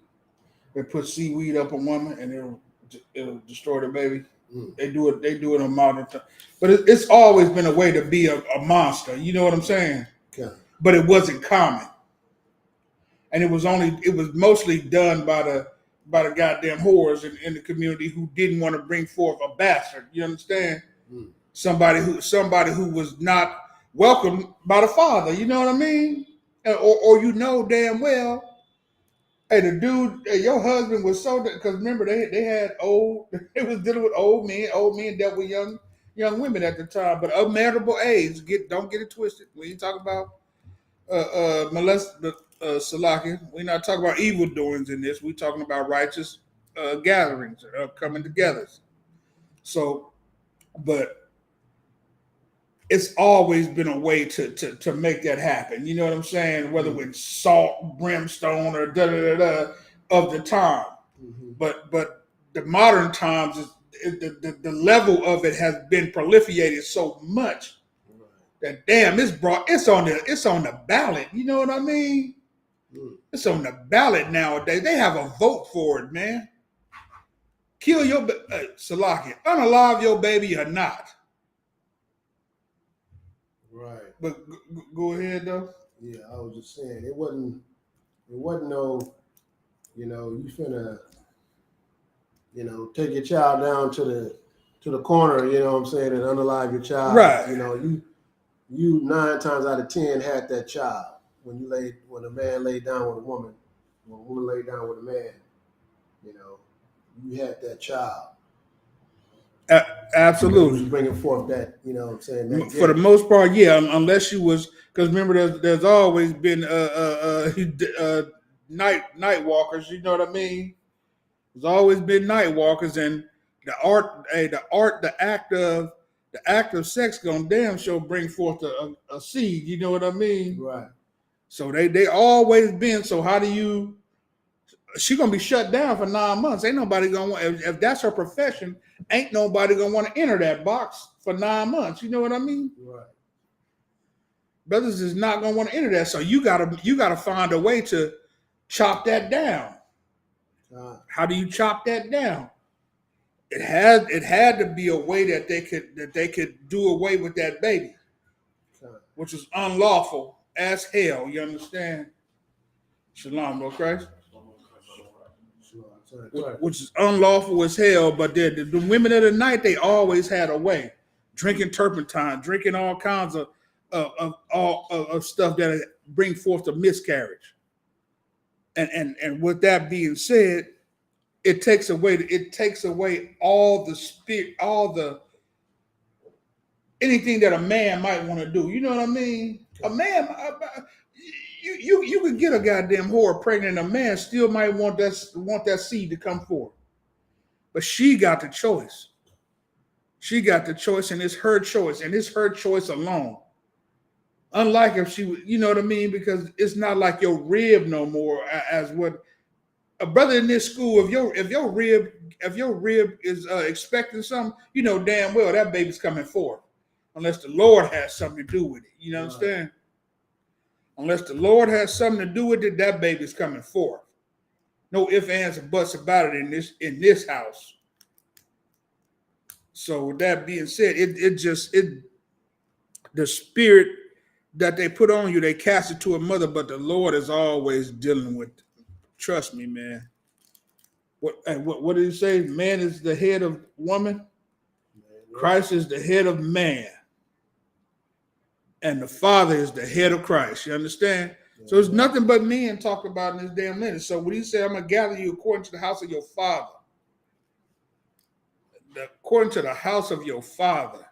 They put seaweed up a woman and it'll destroy the baby. Mm. They do it on modern time. But it's always been a way to be a monster. You know what I'm saying? Okay. But it wasn't common. And it was mostly done by the goddamn whores in the community who didn't want to bring forth a bastard. You understand? Mm. Somebody who was not welcomed by the father. You know what I mean? Or you know damn well, hey, the dude, your husband was so, because remember they had they was dealing with old men dealt with young women at the time, but of marriageable age. Don't get it twisted. We ain't talking about Salaki. We're not talking about evil doings in this. We're talking about righteous gatherings, coming together. So, but it's always been a way to make that happen. You know what I'm saying? Whether with salt, brimstone, or da da da da of the time. Mm-hmm. But the modern times the level of it has been proliferated so much that damn, it's on the ballot. You know what I mean? Mm. It's on the ballot nowadays. They have a vote for it, man. Kill your Salaki, unalive your baby or not. Right. But go ahead though. Yeah, I was just saying it wasn't no, you know, you finna, you know, take your child down to the corner, you know what I'm saying, and unalive your child. Right. You know, you 9 times out of 10 had that child when a man laid down with a woman, when a woman laid down with a man, you know, you had that child. Absolutely. Bringing forth that, you know what I'm saying? That for the most part, yeah, unless you was, because remember there's always been night walkers, you know what I mean? There's always been night walkers, and the act of sex gonna damn sure bring forth a seed, you know what I mean? Right. So they always been, so how do you, she gonna be shut down for 9 months. Ain't nobody gonna want, if that's her profession, ain't nobody gonna want to enter that box for 9 months. You know what I mean? Right. Brothers is not gonna want to enter that. So you gotta find a way to chop that down. How do you chop that down? It had to be a way that they could do away with that baby, which is unlawful as hell. You understand? Shalom, bro Christ. Which is unlawful as hell, but the women of the night, they always had a way, drinking turpentine, drinking all kinds of stuff that bring forth a miscarriage. And with that being said, it takes away all the spirit, all the anything that a man might want to do. You know what I mean? A man, you could get a goddamn whore pregnant, and a man still might want that seed to come forth. But she got the choice. She got the choice, and it's her choice, and it's her choice alone. Unlike if she, you know what I mean? Because it's not like your rib no more. As what a brother in this school, if your rib is expecting something, you know damn well that baby's coming forth, unless the Lord has something to do with it. You know what I'm saying? Unless the Lord has something to do with it, that baby's coming forth. No ifs, ands, or buts about it in this house. So with that being said, the spirit that they put on you, they cast it to a mother, but the Lord is always dealing with it. Trust me, man. What did he say? Man is the head of woman. Christ is the head of man. And the Father is the head of Christ. You understand? So there's nothing but men talk about in this damn minute. So when he said, I'm going to gather you according to the house of your father, according to the house of your father,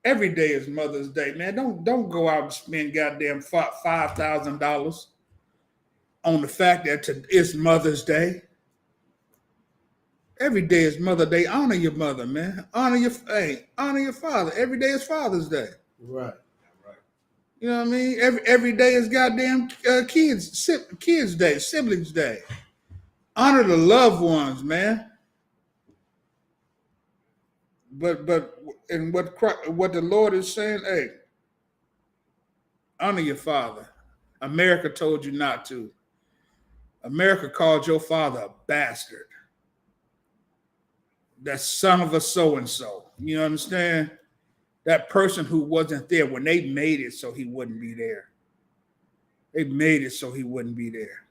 every day is Mother's Day, man. Don't go out and spend goddamn $5,000 on the fact that it's Mother's Day. Every day is Mother's Day. Honor your mother, man. Honor your father. Every day is Father's Day. Right. You know what I mean? Every day is goddamn kids day, siblings day. Honor the loved ones, man. But and what the Lord is saying, hey, honor your father. America told you not to. America called your father a bastard. That son of a so-and-so. You understand? That person who wasn't there when they made it so he wouldn't be there. They made it so he wouldn't be there.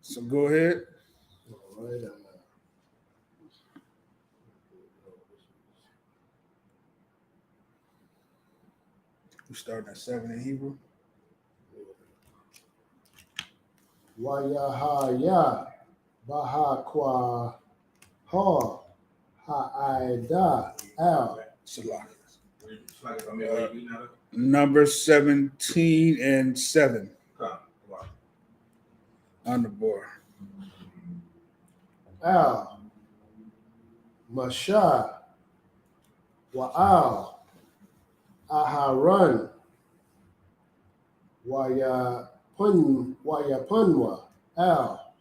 So go ahead. All right. We starting at 7 in Hebrew. Wayahaya Baha Kwa Ha Ha'ida Al. Salak. Number 17 and 7 on the board. Al Masha Wa'al Aharan Wayapunwa Al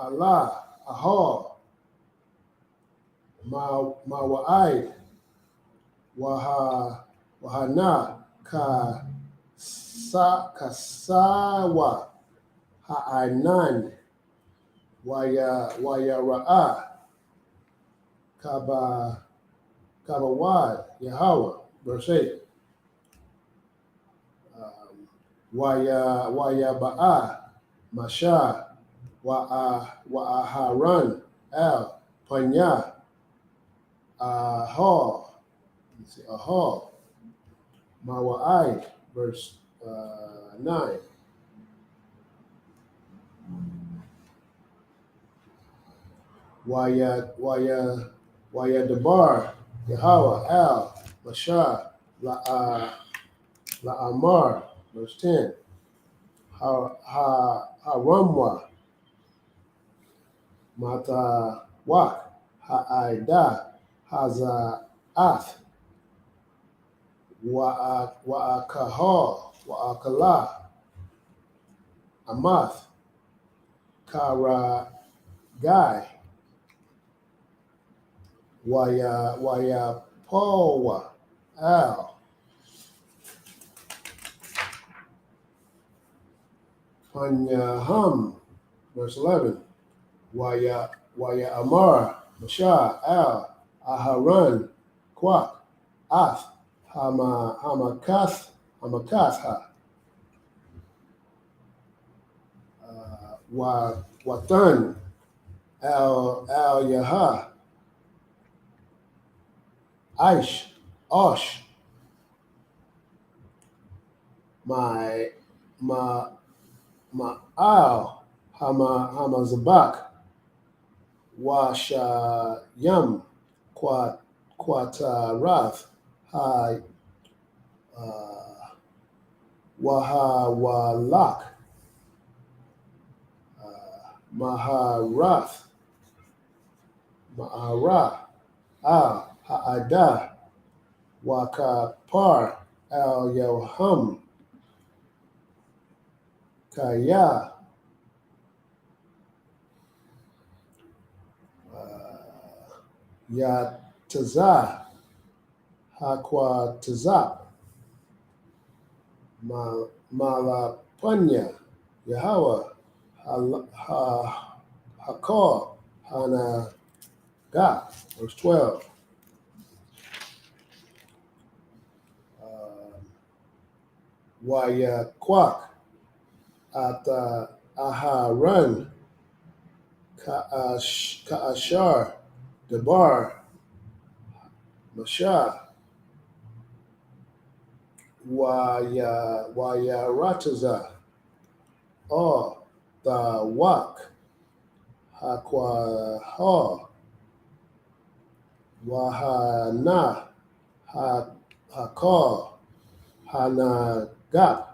Allah Ahar Mawa'id Wahana Kasawa Ha'ainan Wayara'a Kabawad Yahweh, verse 8. Wayaba'a Masha Wa'aharan Al Panya Ahar Mawa'ai, verse 9. Waya Debar Yahweh Al Masha La'amar, verse 10. Haramwa Mata Wak Ha'aida Haza'ath Wa'akahar Wa'akala Amath Kara Guy Waya Pawa Al Panyaham, verse 11. Waya Amar, Mashah, Al, Aharan, Kwak, Ath, Hamakatha, Watan, Al Yaha, Aish, Osh, my Ma'al, Hamazabak, Washayam, Quatarath, Hai, Wahawalak, Maharath, Ma'ara, Al, Ha'adah, Wakapar, Al Yoham, Kaya, Yatazah, Hakwatazah, Malapanya, Yahweh, Hakor, Hanagat, verse 12. Wayakwak, Ata Aharan, Ka'ashar, Debar, Mashah, Wayarataza, Or, Tawak, Hakwa, Wahana, Hakar, Hanagat,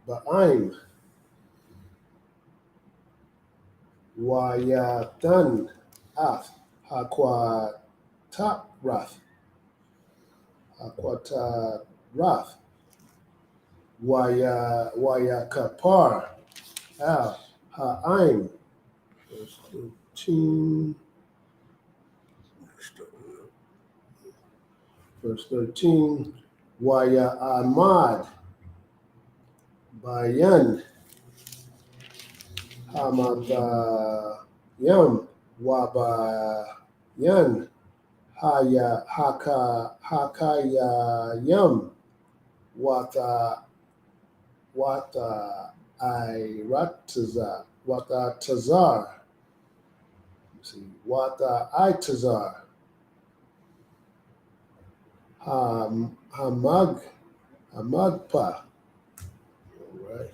Ba'aim, Wayatan, Ath, Hakwatabrath, Hakwatarath, Wayakapar, Al, Ha'aim, verse 13, verse 13, Waya Ahmad, Bayan, Hamadayam, Wabayan, Hakayayam, Wata Iratazar, Wata Tazar, Wata Itazar, Hamagpa. All right.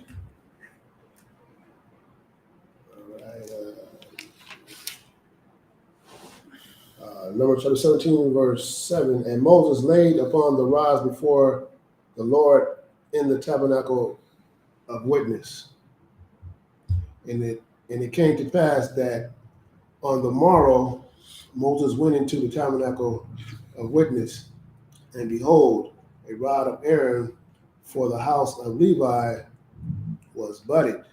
Numbers chapter 17, verse 7. And Moses laid upon the rods before the Lord in the tabernacle of witness. And it came to pass that on the morrow Moses went into the tabernacle of witness, and behold, a rod of Aaron for the house of Levi was budded,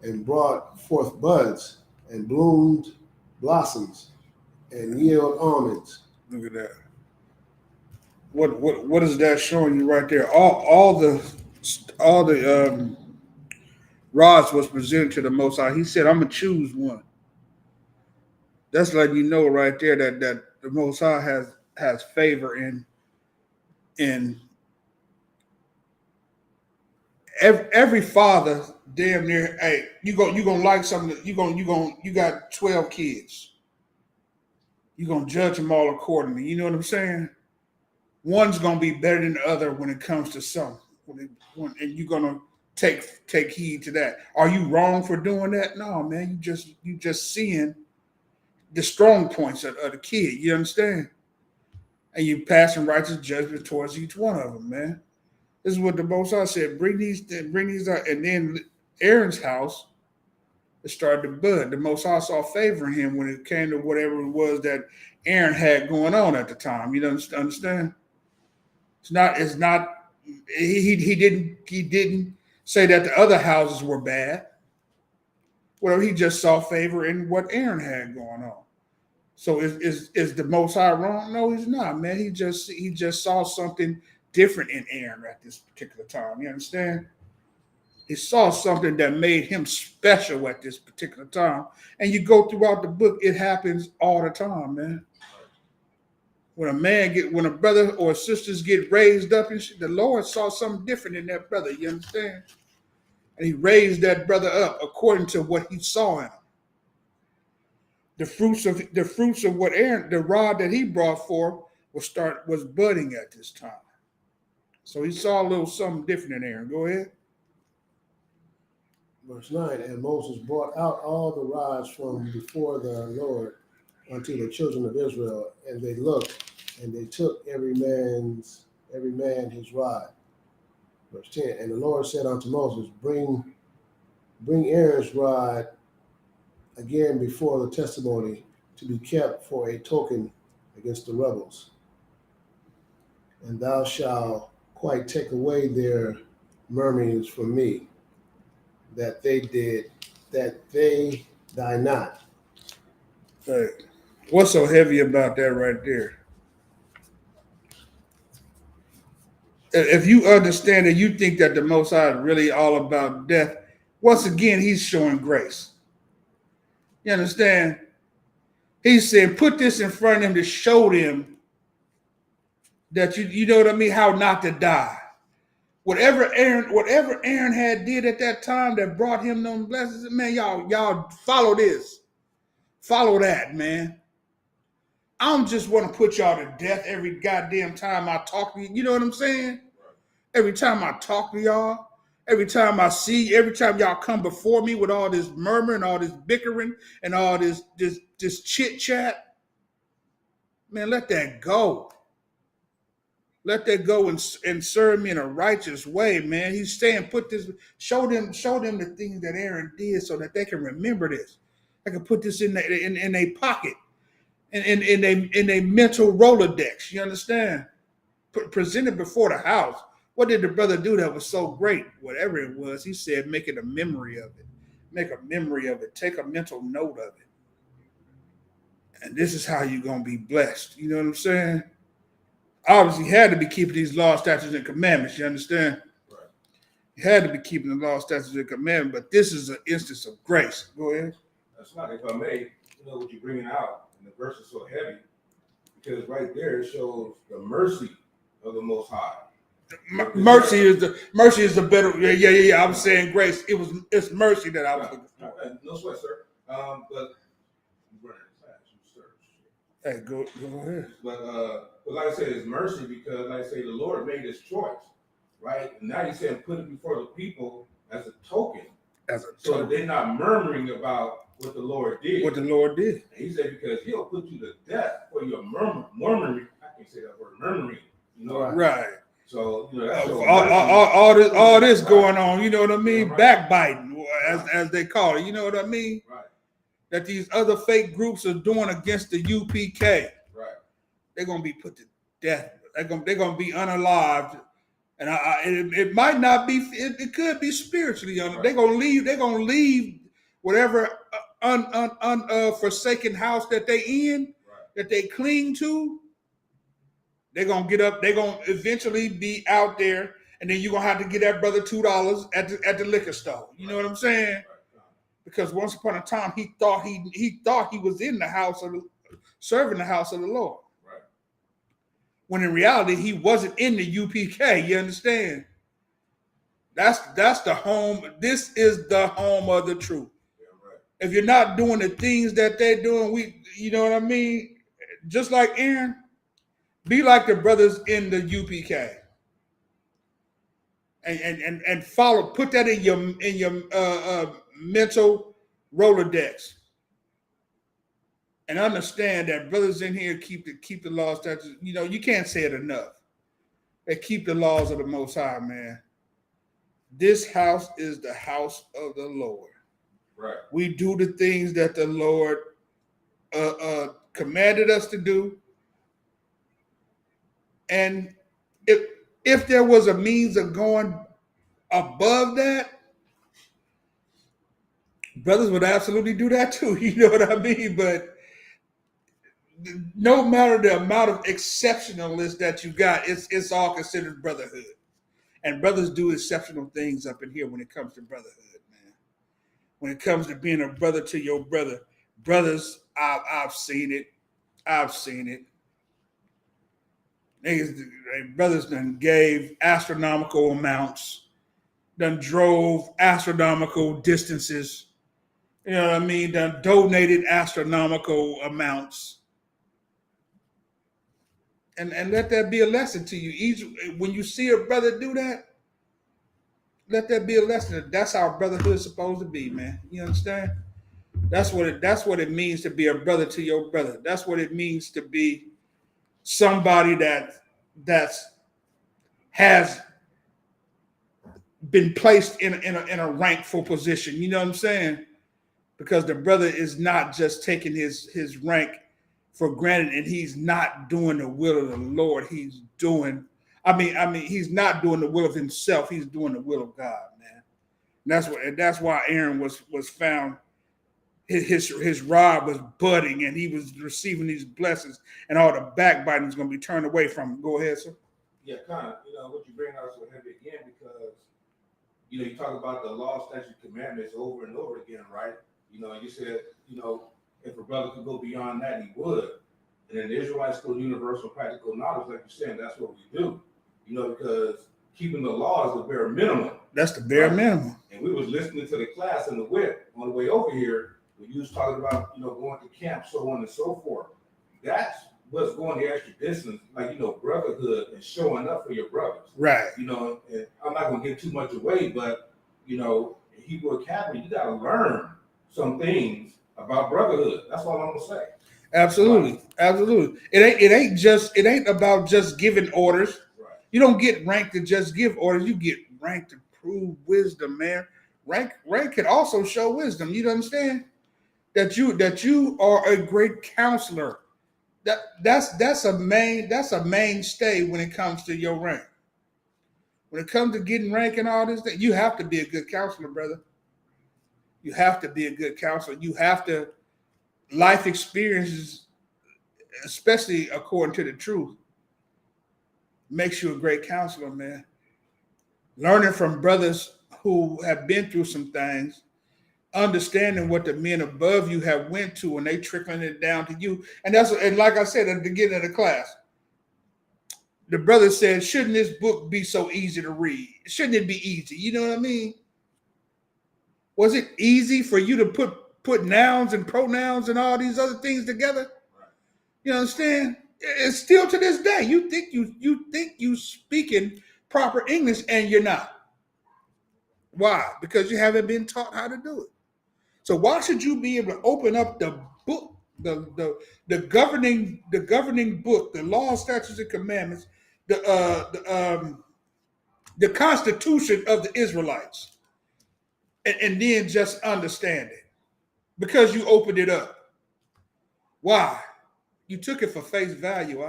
and brought forth buds, and bloomed blossoms, and yield almonds. Look at that. What is that showing you right there? All the rods was presented to the Most High. He said, "I'm gonna choose one." That's letting you know right there that the Most High has favor in every father. Damn near, hey, you gonna like something. You got 12 kids. You gonna judge them all accordingly. You know what I'm saying? One's gonna be better than the other when it comes to something. And you're gonna take heed to that. Are you wrong for doing that? No, man. You just seeing the strong points of the kid. You understand? And you passing righteous judgment towards each one of them, man. This is what the Most High said. Bring these out, and then Aaron's house. It started to bud. The Most High saw favor in him when it came to whatever it was that Aaron had going on at the time. You don't understand? It's not. He didn't say that the other houses were bad. Well, he just saw favor in what Aaron had going on. So is the Most High wrong? No, he's not, man. He just saw something different in Aaron at this particular time. You understand? He saw something that made him special at this particular time. And you go throughout the book, it happens all the time, man. When when a brother or sisters get raised up, and the Lord saw something different in that brother. You understand? And He raised that brother up according to what He saw in him. The fruits of what Aaron, the rod that he brought forth, was budding at this time. So he saw a little something different in Aaron. Go ahead. Verse 9, and Moses brought out all the rods from before the Lord unto the children of Israel, and they looked, and they took every man his rod. Verse 10, and the Lord said unto Moses, bring Aaron's rod again before the testimony, to be kept for a token against the rebels. And thou shalt quite take away their murmurings from me, that they die not. Hey, what's so heavy about that right there? If you understand and you think that the Most High is really all about death, once again, He's showing grace. You understand? He's saying, put this in front of them to show them that you know what I mean, how not to die. Whatever Aaron had did at that time that brought him them blessings, man, y'all follow this. Follow that, man. I don't just want to put y'all to death every goddamn time I talk to you. You know what I'm saying? Every time I talk to y'all, every time y'all come before me with all this murmuring, all this bickering, and all this chit chat, man, let that go. Let that go and serve me in a righteous way, man. He's saying, show them the things that Aaron did so that they can remember this. They can put this in a pocket, in a mental Rolodex. You understand? Present it before the house. What did the brother do that was so great? Whatever it was, he said, make it a memory of it. Make a memory of it. Take a mental note of it. And this is how you're going to be blessed. You know what I'm saying? Obviously, he had to be keeping these laws, statutes, and commandments. You understand? Right. He had to be keeping the laws, statutes, and commandments. But this is an instance of grace. Go ahead. That's not, if I may, what you're bringing out, and the verse is so heavy, because right there it shows the mercy of the Most High. Mercy is the better. Yeah. I was saying grace. It's mercy that I was looking for. No sweat, sir. But Hey, go ahead. But like I said, it's mercy because, like I say, the Lord made His choice, right? And now He said, put it before the people as a token, so that they're not murmuring about what the Lord did. What the Lord did. And He said, because He'll put you to death for your murmuring. I can't say that word, murmuring. You know, right? So all this going on. You know what I mean? Right. Backbiting, as they call it. You know what I mean? Right. That these other fake groups are doing against the UPK. Right. They're gonna be put to death. They're gonna be unalived, and it might not be. It could be spiritually. Right. They're gonna leave whatever forsaken house that they in, right, that they cling to. They're gonna get up. They're gonna eventually be out there, and then you're gonna have to give that brother $2 at the liquor store. You know what I'm saying? Right. Because once upon a time he thought he was in the house of serving the house of the Lord. Right. When in reality he wasn't in the UPK. You understand? That's the home. This is the home of the truth. Yeah, right. If you're not doing the things that they're doing, you know what I mean? Just like Aaron, be like the brothers in the UPK. And follow. Put that in your mental Rolodex, and understand that brothers in here keep the laws. That you can't say it enough. They keep the laws of the Most High, man. This house is the house of the Lord. Right. We do the things that the Lord commanded us to do, and if there was a means of going above that, brothers would absolutely do that too. You know what I mean? But no matter the amount of exceptionalness that you got, it's all considered brotherhood. And brothers do exceptional things up in here when it comes to brotherhood, man. When it comes to being a brother to your brother, brothers, I've seen it. I've seen it. Brothers done gave astronomical amounts, done drove astronomical distances. You know what I mean? Done donated astronomical amounts. And let that be a lesson to you. When you see a brother do that, let that be a lesson. That's how brotherhood's supposed to be, man. You understand? That's what it means to be a brother to your brother. That's what it means to be somebody that's has been placed in a rankful position. You know what I'm saying? Because the brother is not just taking his rank for granted, and he's not doing the will of the Lord. He's doing, he's not doing the will of himself. He's doing the will of God, man. And that's why Aaron was found. His rod was budding, and he was receiving these blessings, and all the backbiting is going to be turned away from him. Go ahead, sir. Yeah, kind of. What you bring out so heavy again because you talk about the law, statute, commandments over and over again, right? You said, if a brother could go beyond that, he would. And then the Israelites go universal practical knowledge, like you're saying, that's what we do. Because keeping the law is the bare minimum. That's the bare minimum. And we was listening to the class in the whip on the way over here. When you was talking about, going to camp, so on and so forth. That's what's going the extra distance, like, brotherhood and showing up for your brothers. Right. And I'm not going to give too much away, but, in Hebrew Academy, you got to learn some things about brotherhood. That's all I'm going to say. Absolutely. Right. Absolutely. It ain't about just giving orders. Right. You don't get ranked to just give orders. You get ranked to prove wisdom, man. Rank can also show wisdom. You understand? That you are a great counselor. That's a mainstay when it comes to your rank. When it comes to getting rank and all this, you have to be a good counselor, brother. You have to be a good counselor. You have to life experiences, especially according to the truth, makes you a great counselor, man. Learning from brothers who have been through some things, understanding what the men above you have went to, and they trickling it down to you. And like I said at the beginning of the class, the brother said, shouldn't this book be so easy to read? Shouldn't it be easy? You know what I mean? Was it easy for you to put nouns and pronouns and all these other things together? You understand? It's still to this day. You think you speaking proper English and you're not. Why? Because you haven't been taught how to do it. So why should you be able to open up the book, the governing book, the law, statutes, and commandments, the Constitution of the Israelites, and then just understand it? Because you opened it up. Why? You took it for face value.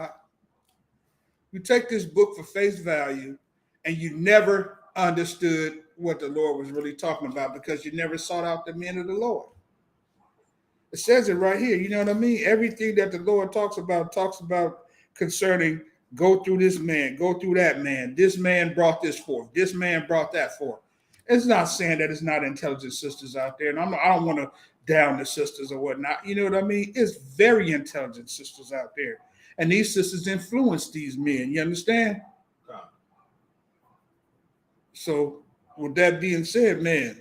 You take this book for face value, and you never understood what the Lord was really talking about because you never sought out the men of the Lord. It says it right here. You know what I mean? Everything that the Lord talks about concerning go through this man, go through that man. This man brought this forth. This man brought that forth. It's not saying that it's not intelligent sisters out there. And I don't want to down the sisters or whatnot. You know what I mean? It's very intelligent sisters out there. And these sisters influence these men. You understand? So with that being said, man,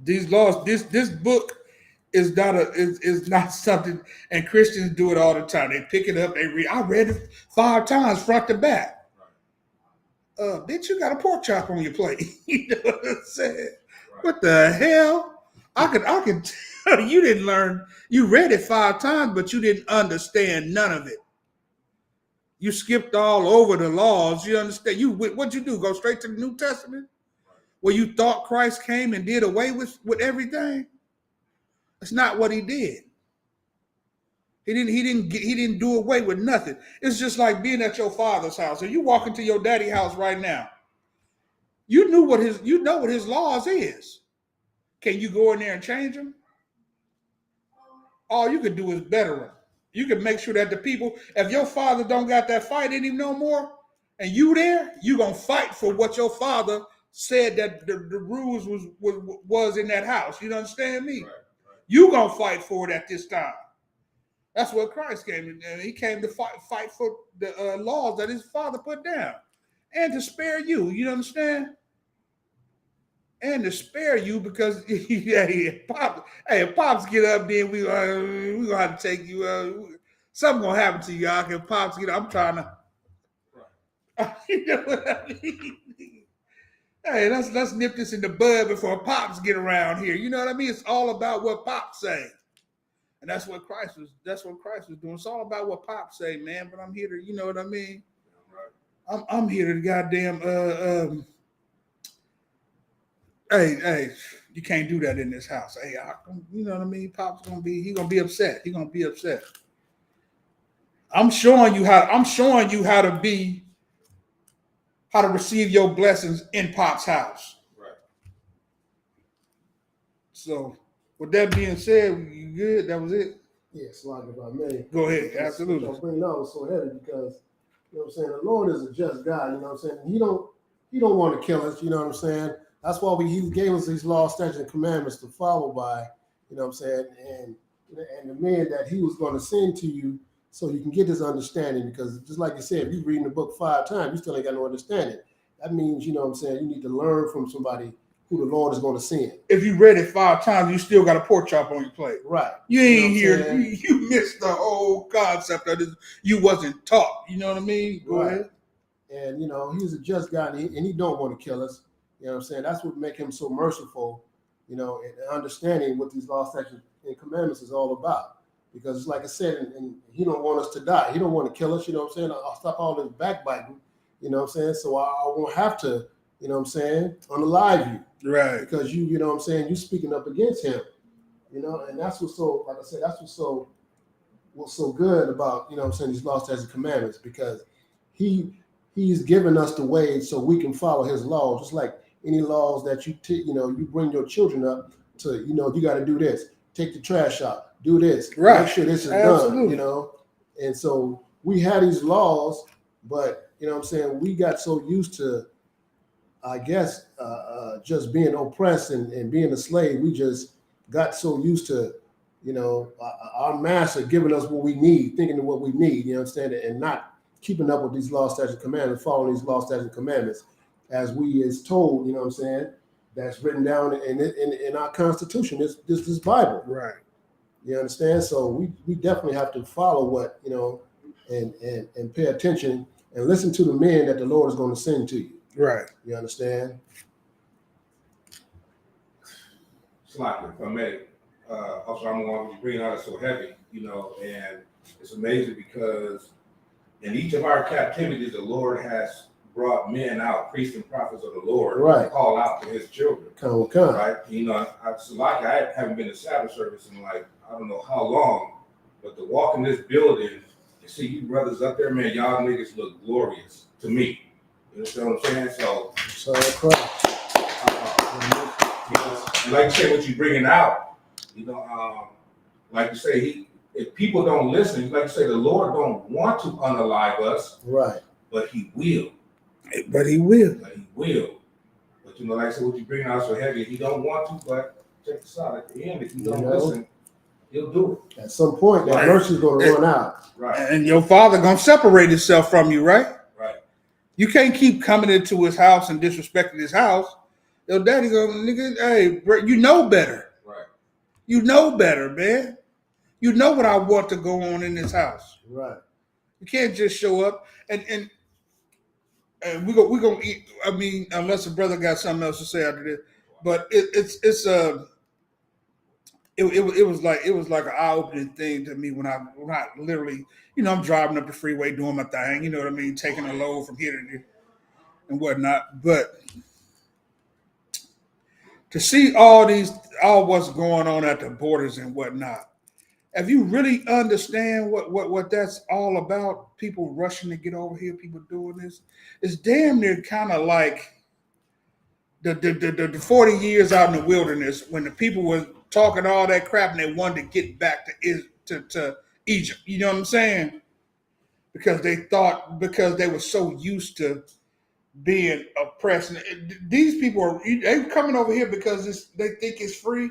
these laws, this book is not something, and Christians do it all the time. They pick it up, they read. I read it 5 times front to back. Bitch, you got a pork chop on your plate. You know what I'm saying? Right. What the hell? I could tell you didn't learn. You read it 5 times, but you didn't understand none of it. You skipped all over the laws. You understand? What'd you do? Go straight to the New Testament? Where you thought Christ came and did away with everything? That's not what he did. He didn't do away with nothing. It's just like being at your father's house. If you walk into your daddy's house right now, you know what his laws is. Can you go in there and change them? All you could do is better them. You can make sure that the people, if your father don't got that fight in him no more, and you there, you gonna fight for what your father said that the rules was in that house. You understand me? Right. You gonna fight for it at this time. That's what Christ came, and he came to fight for the laws that his father put down, and to spare you. You understand? And to spare you because if pops get up, then we gonna have to take you. Something gonna happen to you, y'all. If pops get up, I'm trying to. You know what I mean? Hey, let's nip this in the bud before pops get around here. You know what I mean? It's all about what pops say. And that's what Christ was doing. It's all about what pops say, man. But I'm here to, you know what I mean? I'm here to goddamn hey, you can't do that in this house. Hey, you know what I mean? Pop's gonna be upset. He's gonna be upset. I'm showing you how to receive your blessings in Pop's house. Right. So, with that being said, you good? That was it? Yeah, slide if I may. Go ahead, absolutely. What I'm bringing out was so heavy because, you know what I'm saying, the Lord is a just God, you know what I'm saying? He don't want to kill us, you know what I'm saying? That's why he gave us these laws, statutes, and commandments to follow by, you know what I'm saying? And the man that he was going to send to you so you can get this understanding, because just like you said, if you're reading the book 5 times, you still ain't got no understanding. That means, you know what I'm saying, you need to learn from somebody who the Lord is going to send. If you read it 5 times, you still got a pork chop on your plate. Right. You ain't You know what here. I'm saying? You missed the whole concept of this. You wasn't taught. You know what I mean? Go Right. ahead. And, you know, he's a just God, and he don't want to kill us. You know what I'm saying? That's what make him so merciful, you know, and understanding what these laws, statutes, and commandments is all about. Because it's like I said, and he don't want us to die. He don't want to kill us, you know what I'm saying? I'll stop all this backbiting, you know what I'm saying? So I won't have to, you know what I'm saying, unalive you. Right. Because you know what I'm saying, you speaking up against him. You know, and that's what's so, like I said, that's what's so good about, you know what I'm saying, these laws, statutes, and commandments, because he's given us the way so we can follow his laws, just like any laws that you bring your children up to, you know, you got to do this, take the trash out, do this, Right. make sure this is Absolutely. done, you know. And so we had these laws, but, you know what I'm saying, we got so used to, I guess, just being oppressed and being a slave. We just got so used to, you know, our master giving us what we need, thinking of what we need, you understand, and not keeping up with these laws, statutes, and commandments, following these laws, statutes, and commandments, as we is told, you know what I'm saying, that's written down in our Constitution, this Bible. Right. You understand? So we definitely have to follow what, you know, and pay attention and listen to the men that the Lord is going to send to you. Right. You understand? Slightly, if I may. Also, I'm going to bring out it so heavy, you know, and it's amazing because in each of our captivities, the Lord has brought men out, priests and prophets of the Lord, Right. to call out to his children. Come. Right? You know, I haven't been to Sabbath service in like, I don't know how long, but to walk in this building and see you brothers up there, man, y'all niggas look glorious to me. You understand what I'm saying? So, and like you say, what you bringing out, you know, like you say, if people don't listen, like you say, the Lord don't want to unalive us, Right. but he will. But he will. But he will. But you know, like I said, what you bring out so heavy, he don't want to, but check this out, at the end, if you don't listen, he'll do it. At some point, that mercy is going to run out. Right. And your father gonna separate himself from you, right? Right. You can't keep coming into his house and disrespecting his house. Your daddy gonna, nigga, hey, bro, you know better. Right. You know better, man. You know what I want to go on in this house. Right. You can't just show up and we gonna eat. I mean, unless the brother got something else to say after this, but it was like an eye opening thing to me when I literally, you know, I'm driving up the freeway doing my thing, you know what I mean, taking a load from here to there and whatnot. But to see all what's going on at the borders and whatnot, if you really understand what that's all about, people rushing to get over here, people doing this, it's damn near kind of like the 40 years out in the wilderness when the people were talking all that crap and they wanted to get back to Egypt. You know what I'm saying? because they were so used to being oppressed. And these people they coming over here because they think it's free.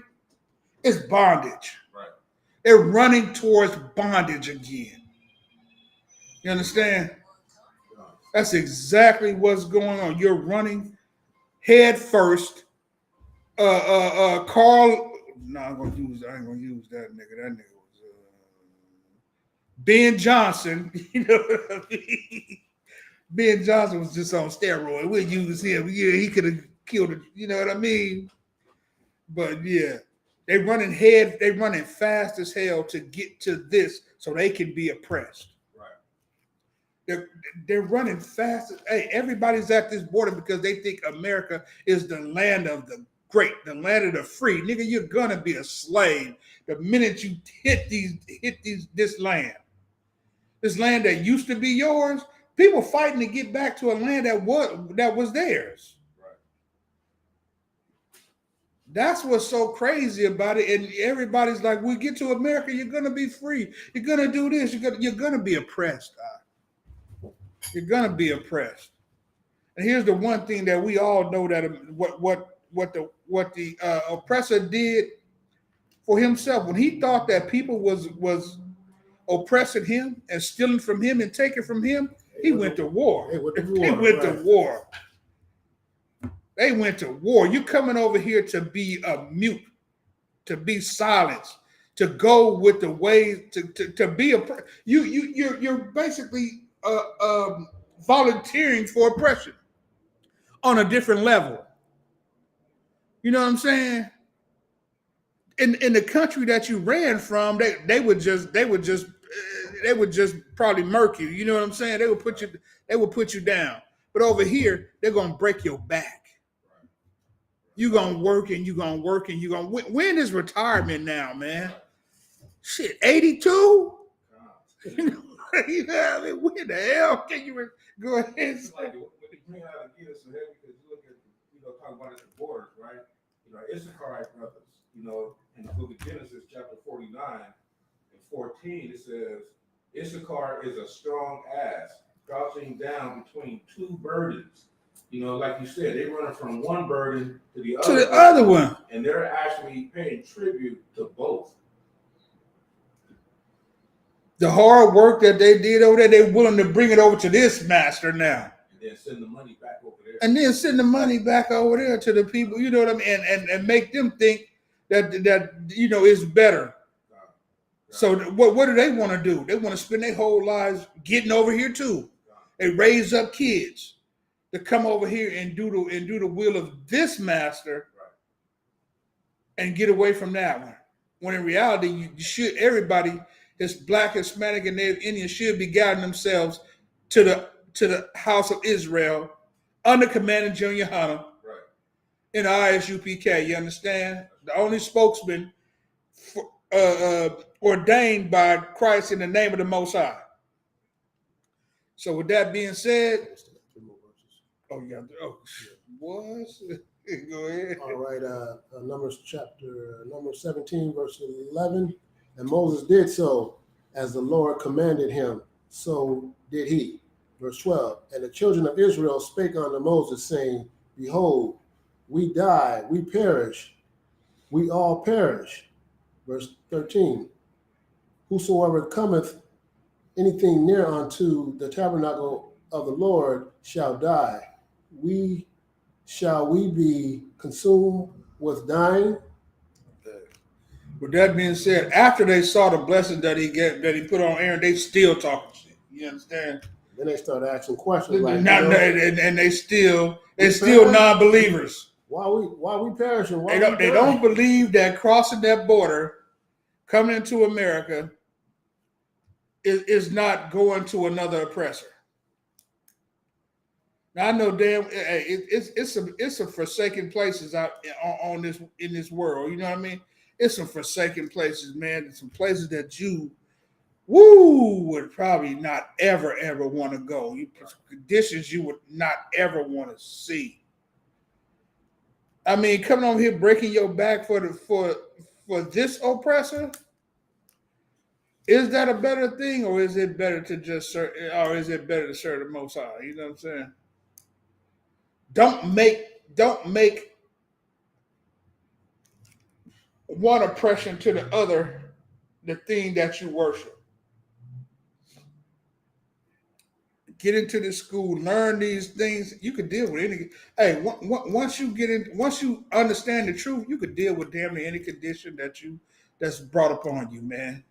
It's bondage. Right. They're running towards bondage again. You understand? That's exactly what's going on. You're running head first. Carl. No, I ain't gonna use that nigga. That nigga was Ben Johnson. You know what I mean? Ben Johnson was just on steroid. We'll use him. Yeah, he could have killed it. You know what I mean? But yeah, they running fast as hell to get to this so they can be oppressed. Right. They're running fast. Hey, everybody's at this border because they think America is the land of the great, the land of the free. Nigga, you're gonna be a slave the minute you hit this land. This land that used to be yours. People fighting to get back to a land that was theirs. Right. That's what's so crazy about it. And everybody's like, we get to America, you're gonna be free. You're gonna do this. You're gonna be oppressed. You're gonna be oppressed. And here's the one thing that we all know, that what the oppressor did for himself when he thought that people was oppressing him and stealing from him and taking from him. He went to war. They went to war. They went to war. You're coming over here to be a mute, to be silenced, to go with the way to be a. You're basically volunteering for oppression on a different level. You know what I'm saying? In the country that you ran from, they would just probably murk you. You know what I'm saying? They would put you down. But over here, they're gonna break your back. You're gonna work and you're gonna work and you're gonna when is retirement now, man? Shit, 82? You know what I mean? When the hell can you go ahead and say? Like, what they bring out of get us so heavy because you look at, talk about it at the borders, right? Issacharite brothers, in the book of Genesis, chapter 49 and 14, it says, Issachar is a strong ass, crouching down between two burdens. Like you said, they're running from one burden to the other one. And they're actually paying tribute to both. The hard work that they did over there, they're willing to bring it over to this master now. And then send the money back over there. And then send the money back over there to the people, you know what I mean? And make them think that is better. So what do they want to do? They want to spend their whole lives getting over here too. They raise up kids to come over here and do the will of this master, and get away from that one. When in reality, everybody that's Black, Hispanic, and Native Indian should be guiding themselves to the house of Israel under command of Junior Hunter in ISUPK. You understand? The only spokesman ordained by Christ in the name of the Most High. So with that being said, go ahead. All right, Numbers 17, verse 11. And Moses did so as the Lord commanded him, so did he. Verse 12. And the children of Israel spake unto Moses, saying, Behold, we die, we perish, we all perish. Verse 13. Whosoever cometh anything near unto the tabernacle of the Lord shall die. Shall we be consumed with dying? With that being said, after they saw the blessing that he put on Aaron, they still talking shit. You understand? Then they started asking questions like, and they still non-believers. Why we perishing? They don't believe that crossing that border, coming into America, is not going to another oppressor. Now I know damn it's some forsaken places out in this world. You know what I mean? It's some forsaken places, man. It's some places that you would probably not ever want to go. Conditions you would not ever want to see. I mean, coming over here breaking your back for this oppressor Is that a better thing, or is it better to just serve, or is it better to serve the Most High? You know what I'm saying? Don't make one oppression to the other the thing that you worship. Get into the school, learn these things. You can deal with any. Hey, once you understand the truth, you could deal with damn near any condition that's brought upon you, man.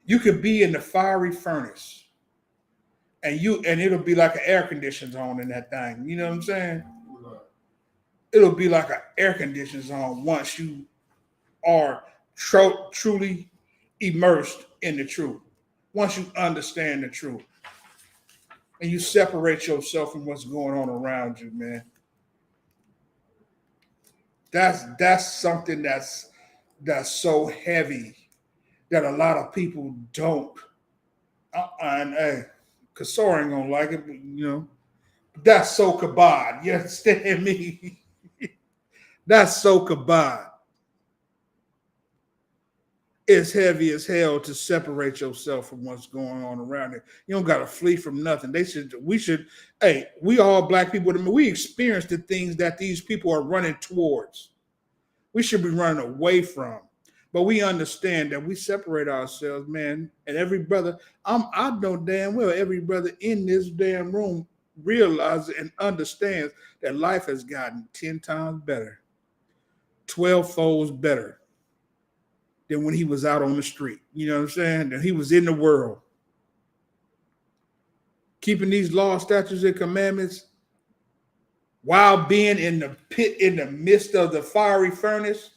You could be in the fiery furnace, and it'll be like an air conditioning zone in that thing. You know what I'm saying? It'll be like an air conditioning zone once you are truly immersed in the truth. Once you understand the truth. And you separate yourself from what's going on around you, man. That's something that's so heavy that a lot of people don't. And hey, Kasor ain't gonna like it, but you know, that's so kabod. You understand me? That's so kabod. It's heavy as hell to separate yourself from what's going on around it. You don't got to flee from nothing. We all black people, we experience the things that these people are running towards. We should be running away from. But we understand that we separate ourselves, man. And every brother, I know damn well every brother in this damn room realizes and understands that life has gotten 10 times better, 12 folds better than when he was out on the street. You know what I'm saying? That he was in the world. Keeping these laws, statutes, and commandments while being in the pit, in the midst of the fiery furnace,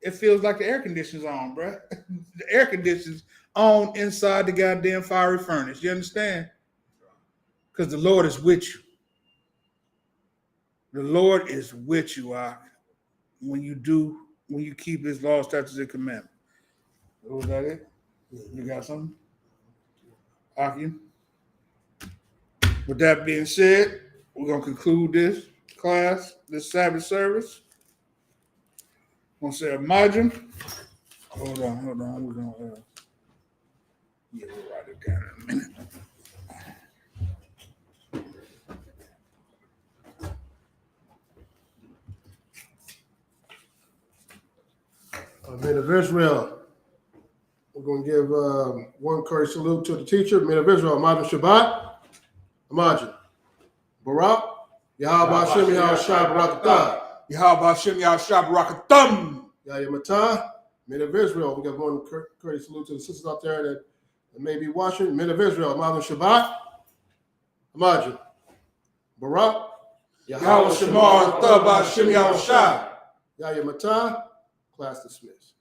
it feels like the air conditioner's on, bro. The air conditioner's on inside the goddamn fiery furnace. You understand? Because the Lord is with you. The Lord is with you, when you keep his laws, statutes, and commandments. Was that it? You got something? Akin? With that being said, we're going to conclude this class, this Sabbath service. I'm going to say a margin. Hold on. We're going to we'll write it down in a minute. Men of Israel, we're going to give one courteous salute to the teacher. Men of Israel, Imagine Shabbat, Imagine Barak, Yahweh Hashem, Yahweh Shai Barakatah, Yahweh Hashem, Yahweh Shai Barakathum. Yahya Matah, Men of Israel. We got one courteous salute to the sisters out there that may be watching. Men of Israel, Imagine Shabbat, Imagine Barak, Yahweh Shemar, Thab Hashem, Yahweh Shai. Yahya Matah. Class dismissed.